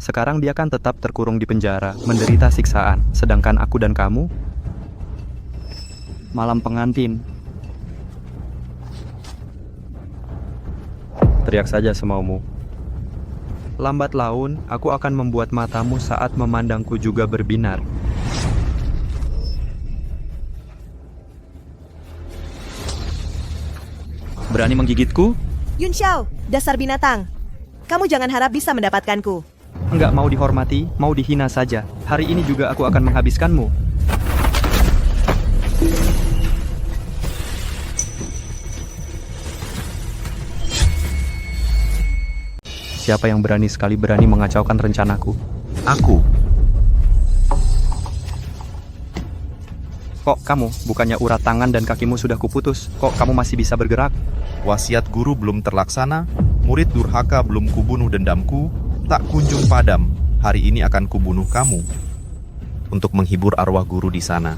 Sekarang dia kan tetap terkurung di penjara, menderita siksaan, sedangkan aku dan kamu malam pengantin. Teriak saja semaumu. Lambat laun, aku akan membuat matamu saat memandangku juga berbinar. Berani menggigitku? Yun Xiao, dasar binatang. Kamu jangan harap bisa mendapatkanku. Enggak mau dihormati, mau dihina saja. Hari ini juga aku akan menghabiskanmu. Siapa yang berani sekali berani mengacaukan rencanaku? Aku. Kok kamu, bukannya urat tangan dan kakimu sudah kuputus, kok kamu masih bisa bergerak? Wasiat guru belum terlaksana, murid durhaka belum kubunuh dendamku, tak kunjung padam. Hari ini akan kubunuh kamu untuk menghibur arwah guru di sana.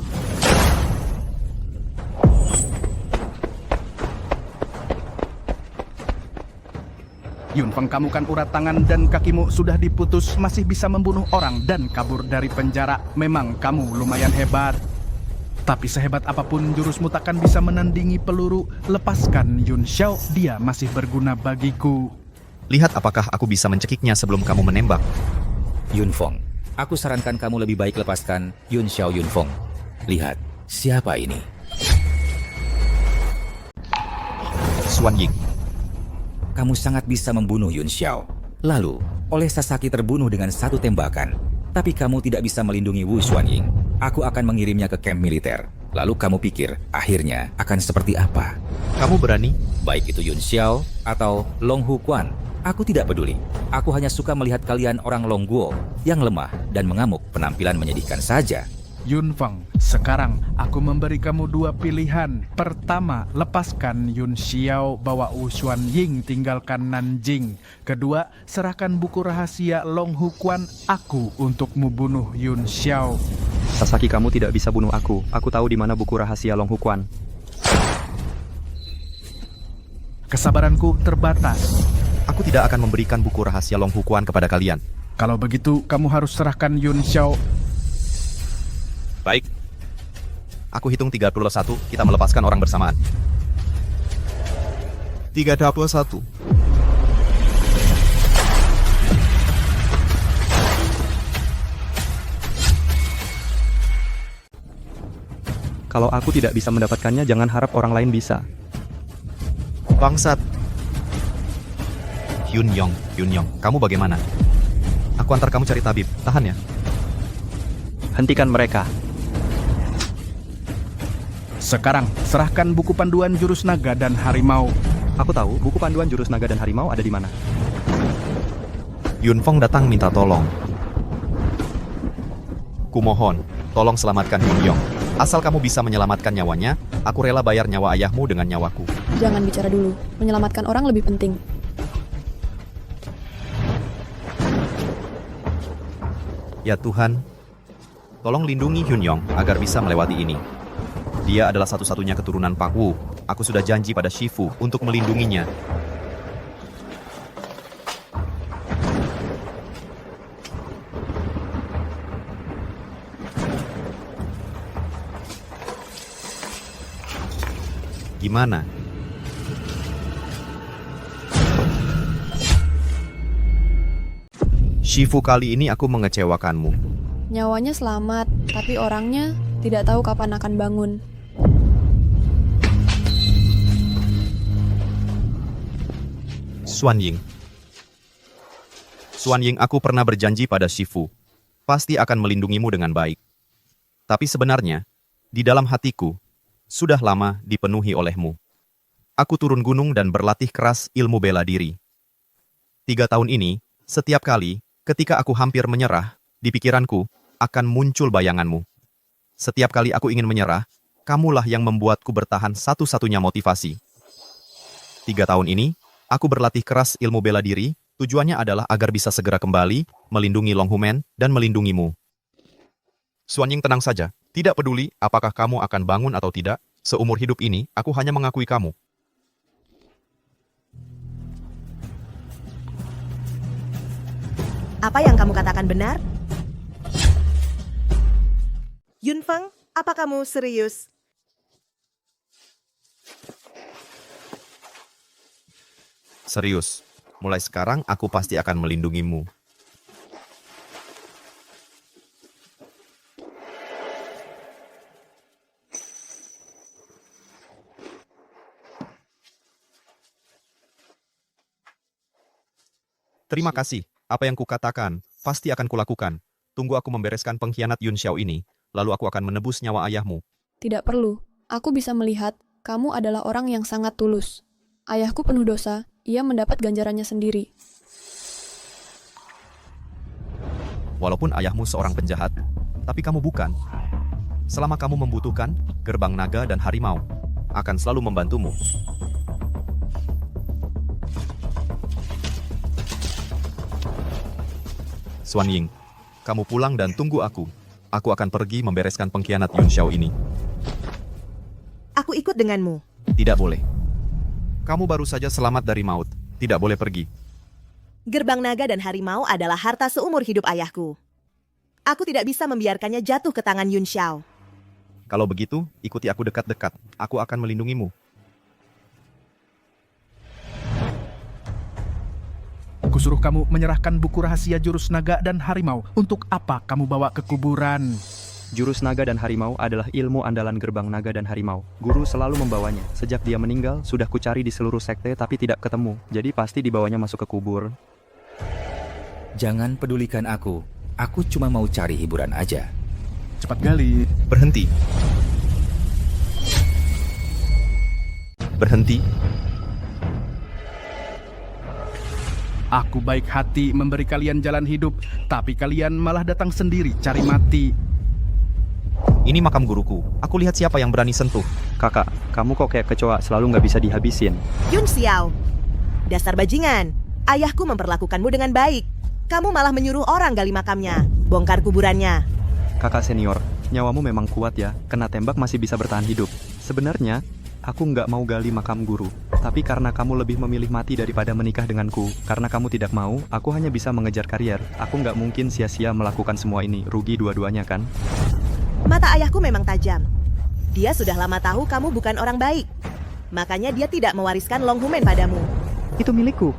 Yunfeng, kamu kan urat tangan dan kakimu sudah diputus, masih bisa membunuh orang dan kabur dari penjara. Memang kamu lumayan hebat. Tapi sehebat apapun jurusmu takkan bisa menandingi peluru. Lepaskan Yun Xiao, dia masih berguna bagiku. Lihat apakah aku bisa mencekiknya sebelum kamu menembak. Yunfeng, aku sarankan kamu lebih baik lepaskan Yun Xiao Yunfeng. Lihat, siapa ini? Xuanying. Kamu sangat bisa membunuh Yun Xiao. Lalu, oleh Sasaki terbunuh dengan satu tembakan. Tapi kamu tidak bisa melindungi Wu Xuanying. Aku akan mengirimnya ke kamp militer. Lalu kamu pikir, akhirnya akan seperti apa? Kamu berani? Baik itu Yun Xiao atau Long Hu Quan. Aku tidak peduli. Aku hanya suka melihat kalian orang Longguo yang lemah dan mengamuk, penampilan menyedihkan saja. Yunfeng, sekarang aku memberi kamu dua pilihan. Pertama, lepaskan Yun Xiao, bawa Wu Xuanying, tinggalkan Nanjing. Kedua, serahkan buku rahasia Long Hu Quan aku untuk membunuh Yun Xiao. Sasaki, kamu tidak bisa bunuh aku. Aku tahu di mana buku rahasia Long Hu Quan. Kesabaranku terbatas. Aku tidak akan memberikan buku rahasia Long Hu Quan kepada kalian. Kalau begitu, kamu harus serahkan Yun Xiao. Baik. Aku hitung 31, kita melepaskan orang bersamaan. 31. Kalau aku tidak bisa mendapatkannya, jangan harap orang lain bisa. Bangsat. Yunyong, kamu bagaimana? Aku antar kamu cari tabib, tahan ya. Hentikan mereka. Sekarang, serahkan buku panduan jurus naga dan harimau. Aku tahu, buku panduan jurus naga dan harimau ada di mana. Yunfeng datang minta tolong. Kumohon, tolong selamatkan Yunyong. Asal kamu bisa menyelamatkan nyawanya, aku rela bayar nyawa ayahmu dengan nyawaku. Jangan bicara dulu, menyelamatkan orang lebih penting. Ya Tuhan, tolong lindungi Yunyong agar bisa melewati ini. Dia adalah satu-satunya keturunan Pak Wu. Aku sudah janji pada Shifu untuk melindunginya. Gimana? Shifu, kali ini aku mengecewakanmu. Nyawanya selamat, tapi orangnya tidak tahu kapan akan bangun. Xuanying, aku pernah berjanji pada Shifu, pasti akan melindungimu dengan baik. Tapi sebenarnya, di dalam hatiku, sudah lama dipenuhi olehmu. Aku turun gunung dan berlatih keras ilmu bela diri. 3 tahun ini, setiap kali, ketika aku hampir menyerah, Di pikiranku, akan muncul bayanganmu. Setiap kali aku ingin menyerah, kamulah yang membuatku bertahan satu-satunya motivasi. 3 tahun ini, aku berlatih keras ilmu bela diri, tujuannya adalah agar bisa segera kembali, melindungi Longhumen, dan melindungimu. Xuanying, tenang saja. Tidak peduli apakah kamu akan bangun atau tidak, seumur hidup ini, aku hanya mengakui kamu. Apa yang kamu katakan benar? Yunfeng, apa kamu serius? Serius, mulai sekarang aku pasti akan melindungimu. Terima kasih. Apa yang kukatakan, pasti akan kulakukan. Tunggu aku membereskan pengkhianat Yun Xiao ini, lalu aku akan menebus nyawa ayahmu. Tidak perlu. Aku bisa melihat kamu adalah orang yang sangat tulus. Ayahku penuh dosa, ia mendapat ganjarannya sendiri. Walaupun ayahmu seorang penjahat, tapi kamu bukan. Selama kamu membutuhkan, gerbang naga dan harimau akan selalu membantumu. Xuanying, kamu pulang dan tunggu aku. Aku akan pergi membereskan pengkhianat Yun Xiao ini. Aku ikut denganmu. Tidak boleh. Kamu baru saja selamat dari maut. Tidak boleh pergi. Gerbang naga dan harimau adalah harta seumur hidup ayahku. Aku tidak bisa membiarkannya jatuh ke tangan Yun Xiao. Kalau begitu, ikuti aku dekat-dekat. Aku akan melindungimu. Kusuruh kamu menyerahkan buku rahasia jurus naga dan harimau. Untuk apa kamu bawa ke kuburan? Jurus naga dan harimau adalah ilmu andalan gerbang naga dan harimau. Guru selalu membawanya. Sejak dia meninggal, sudah kucari di seluruh sekte tapi tidak ketemu. Jadi pasti dibawanya masuk ke kubur. Jangan pedulikan aku. Aku cuma mau cari hiburan aja. Cepat gali. Berhenti. Berhenti. Aku baik hati memberi kalian jalan hidup, tapi kalian malah datang sendiri cari mati. Ini makam guruku. Aku lihat siapa yang berani sentuh. Kakak, kamu kok kayak kecoa selalu nggak bisa dihabisin. Yun Xiao, dasar bajingan. Ayahku memperlakukanmu dengan baik. Kamu malah menyuruh orang gali makamnya, bongkar kuburannya. Kakak senior, nyawamu memang kuat ya. Kena tembak masih bisa bertahan hidup. Sebenarnya, aku nggak mau gali makam guru. Tapi karena kamu lebih memilih mati daripada menikah denganku, karena kamu tidak mau, aku hanya bisa mengejar karier. Aku nggak mungkin sia-sia melakukan semua ini. Rugi dua-duanya kan? Mata ayahku memang tajam. Dia sudah lama tahu kamu bukan orang baik. Makanya dia tidak mewariskan Longhumen padamu. Itu milikku.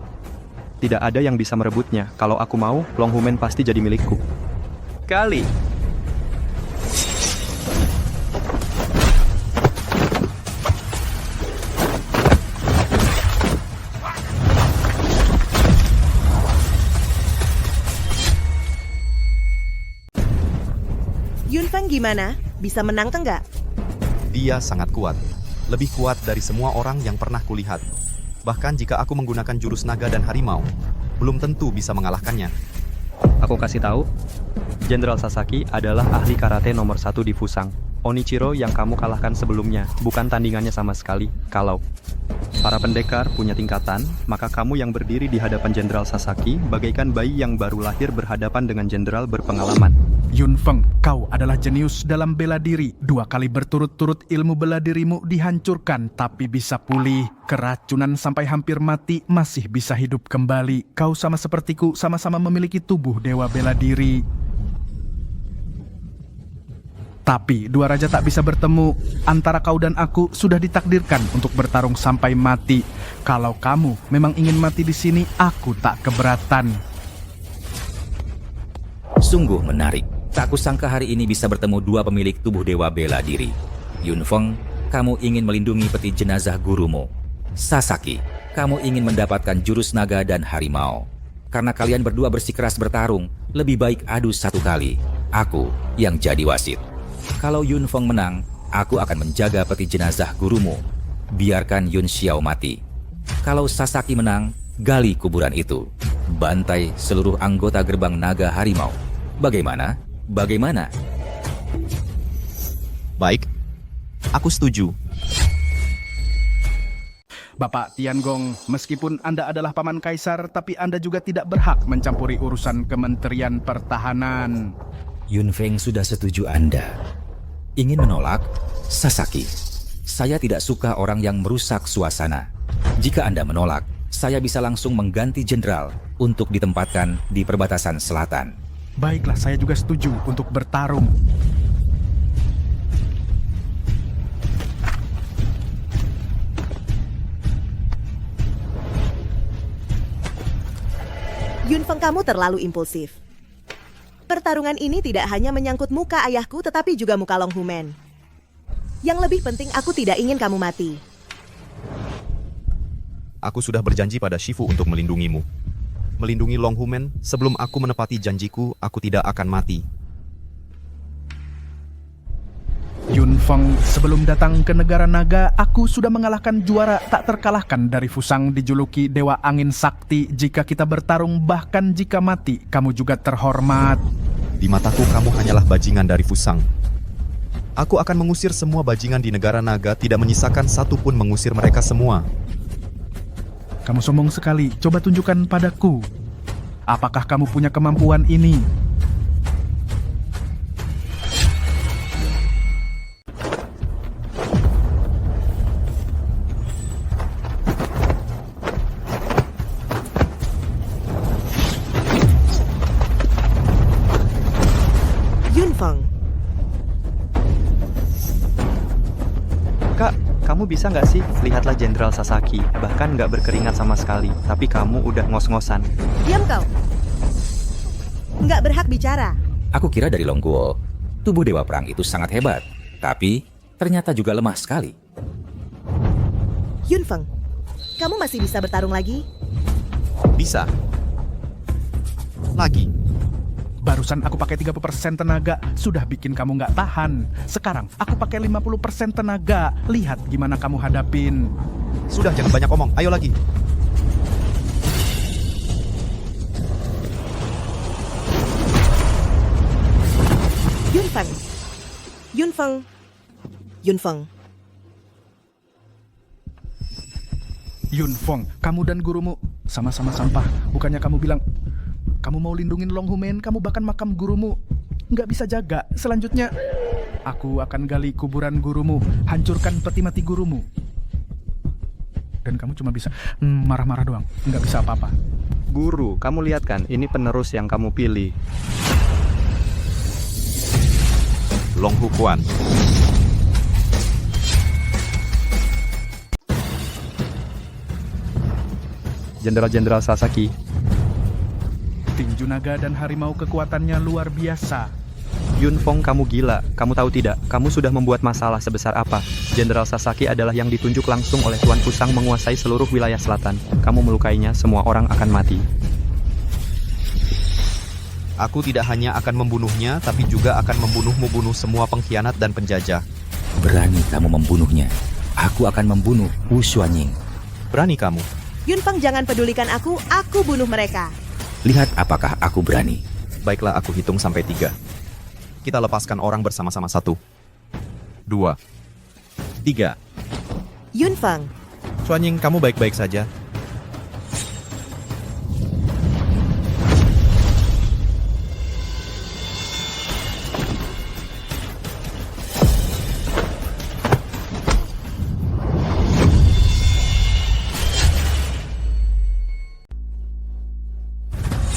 Tidak ada yang bisa merebutnya. Kalau aku mau, Longhumen pasti jadi milikku. Kali. Yunfeng gimana? Bisa menang enggak? Dia sangat kuat. Lebih kuat dari semua orang yang pernah kulihat. Bahkan jika aku menggunakan jurus naga dan harimau, belum tentu bisa mengalahkannya. Aku kasih tahu, Jenderal Sasaki adalah ahli karate nomor 1 di Fusang. Onichiro yang kamu kalahkan sebelumnya, bukan tandingannya sama sekali. Kalau para pendekar punya tingkatan, maka kamu yang berdiri di hadapan Jenderal Sasaki bagaikan bayi yang baru lahir berhadapan dengan jenderal berpengalaman. Yunfeng, kau adalah jenius dalam bela diri. 2 kali berturut-turut ilmu bela dirimu dihancurkan, tapi bisa pulih. Keracunan sampai hampir mati, masih bisa hidup kembali. Kau sama sepertiku, sama-sama memiliki tubuh dewa bela diri. Tapi 2 raja tak bisa bertemu. Antara kau dan aku sudah ditakdirkan untuk bertarung sampai mati. Kalau kamu memang ingin mati di sini, aku tak keberatan. Sungguh menarik. Tak kusangka hari ini bisa bertemu 2 pemilik tubuh dewa bela diri. Yunfeng, kamu ingin melindungi peti jenazah gurumu. Sasaki, kamu ingin mendapatkan jurus naga dan harimau. Karena kalian berdua bersikeras bertarung, lebih baik adu 1 kali. Aku yang jadi wasit. Kalau Yunfeng menang, aku akan menjaga peti jenazah gurumu. Biarkan Yun Xiao mati. Kalau Sasaki menang, gali kuburan itu. Bantai seluruh anggota gerbang naga harimau. Bagaimana? Bagaimana? Baik, aku setuju. Bapak Tiangong, meskipun Anda adalah paman kaisar, tapi Anda juga tidak berhak mencampuri urusan Kementerian Pertahanan. Yunfeng sudah setuju Anda. Ingin menolak? Sasaki, saya tidak suka orang yang merusak suasana. Jika Anda menolak, saya bisa langsung mengganti jenderal untuk ditempatkan di perbatasan selatan. Baiklah, saya juga setuju untuk bertarung. Yunfeng, kamu terlalu impulsif. Pertarungan ini tidak hanya menyangkut muka ayahku, tetapi juga muka Long Hu Men. Yang lebih penting, aku tidak ingin kamu mati. Aku sudah berjanji pada Shifu untuk melindungimu. Melindungi Long Hu Men, sebelum aku menepati janjiku, aku tidak akan mati. Yunfeng, sebelum datang ke negara naga, aku sudah mengalahkan juara tak terkalahkan dari Fusang, dijuluki Dewa Angin Sakti. Jika kita bertarung, bahkan jika mati, kamu juga terhormat. Di mataku kamu hanyalah bajingan dari Fusang. Aku akan mengusir semua bajingan di negara naga, tidak menyisakan satu pun, mengusir mereka semua. Kamu sombong sekali, coba tunjukkan padaku. Apakah kamu punya kemampuan ini? Yunfeng, Kak, kamu bisa nggak sih? Lihatlah Jenderal Sasaki, bahkan nggak berkeringat sama sekali, tapi kamu udah ngos-ngosan. diam kau. Nggak berhak bicara. Aku kira dari Longguo, tubuh Dewa Perang itu sangat hebat, tapi ternyata juga lemah sekali. Yunfeng, kamu masih bisa bertarung lagi? Bisa. Lagi. Barusan aku pakai 30% tenaga, sudah bikin kamu nggak tahan. Sekarang aku pakai 50% tenaga, lihat gimana kamu hadapin. Sudah, jangan banyak omong, ayo lagi. Yunfeng, Yunfeng, Yunfeng. Yunfeng, kamu dan gurumu sama-sama sampah. Bukannya kamu bilang kamu mau lindungin Long Hu Men, kamu bahkan makam gurumu nggak bisa jaga. Selanjutnya, aku akan gali kuburan gurumu, hancurkan peti mati gurumu. Dan kamu cuma bisa marah-marah doang, nggak bisa apa-apa. Guru, kamu lihat kan, ini penerus yang kamu pilih. Long Hu Quan. Jenderal-jenderal Sasaki. Tinju naga dan harimau kekuatannya luar biasa. Yunfeng, kamu gila. Kamu tahu tidak, kamu sudah membuat masalah sebesar apa. Jenderal Sasaki adalah yang ditunjuk langsung oleh Tuan Fusang menguasai seluruh wilayah selatan. Kamu melukainya, semua orang akan mati. Aku tidak hanya akan membunuhnya, tapi juga akan membunuhmu, bunuh semua pengkhianat dan penjajah. Berani kamu membunuhnya, aku akan membunuh Wu Xuanying. Berani kamu. Yunfeng, jangan pedulikan aku bunuh mereka. Lihat apakah aku berani. Baiklah, aku hitung sampai 3. Kita lepaskan orang bersama-sama. 1, 2, 3. Yunfeng, Xuanying, kamu baik-baik saja?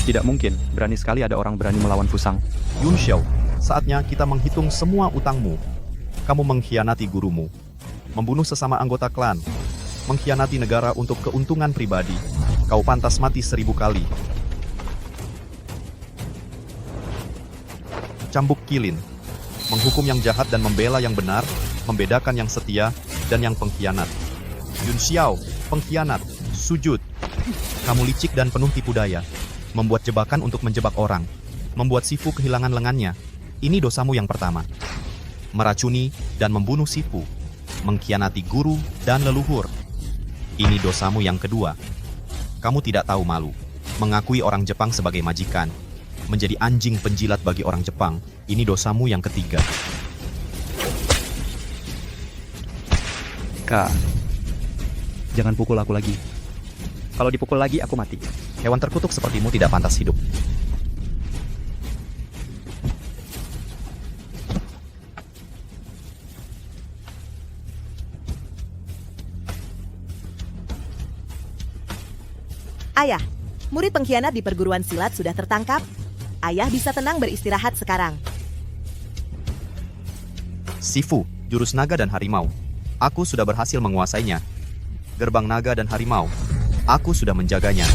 Tidak mungkin, berani sekali ada orang berani melawan Fusang. Yun Xiao, saatnya kita menghitung semua utangmu. Kamu mengkhianati gurumu, membunuh sesama anggota klan, mengkhianati negara untuk keuntungan pribadi. Kau pantas mati 1000 kali. Cambuk Kilin, menghukum yang jahat dan membela yang benar, membedakan yang setia dan yang pengkhianat. Yun Xiao, pengkhianat, sujud. Kamu licik dan penuh tipu daya. Membuat jebakan untuk menjebak orang, membuat Shifu kehilangan lengannya. Ini dosamu yang pertama. Meracuni dan membunuh Shifu, mengkhianati guru dan leluhur. Ini dosamu yang kedua. Kamu tidak tahu malu, mengakui orang Jepang sebagai majikan. menjadi anjing penjilat bagi orang Jepang. Ini dosamu yang ketiga. Kak, jangan pukul aku lagi. Kalau dipukul lagi, aku mati. Hewan terkutuk sepertimu tidak pantas hidup. Ayah, murid pengkhianat di perguruan silat sudah tertangkap. Ayah bisa tenang beristirahat sekarang. Shifu, jurus naga dan harimau. Aku sudah berhasil menguasainya. Gerbang naga dan harimau. Aku sudah menjaganya.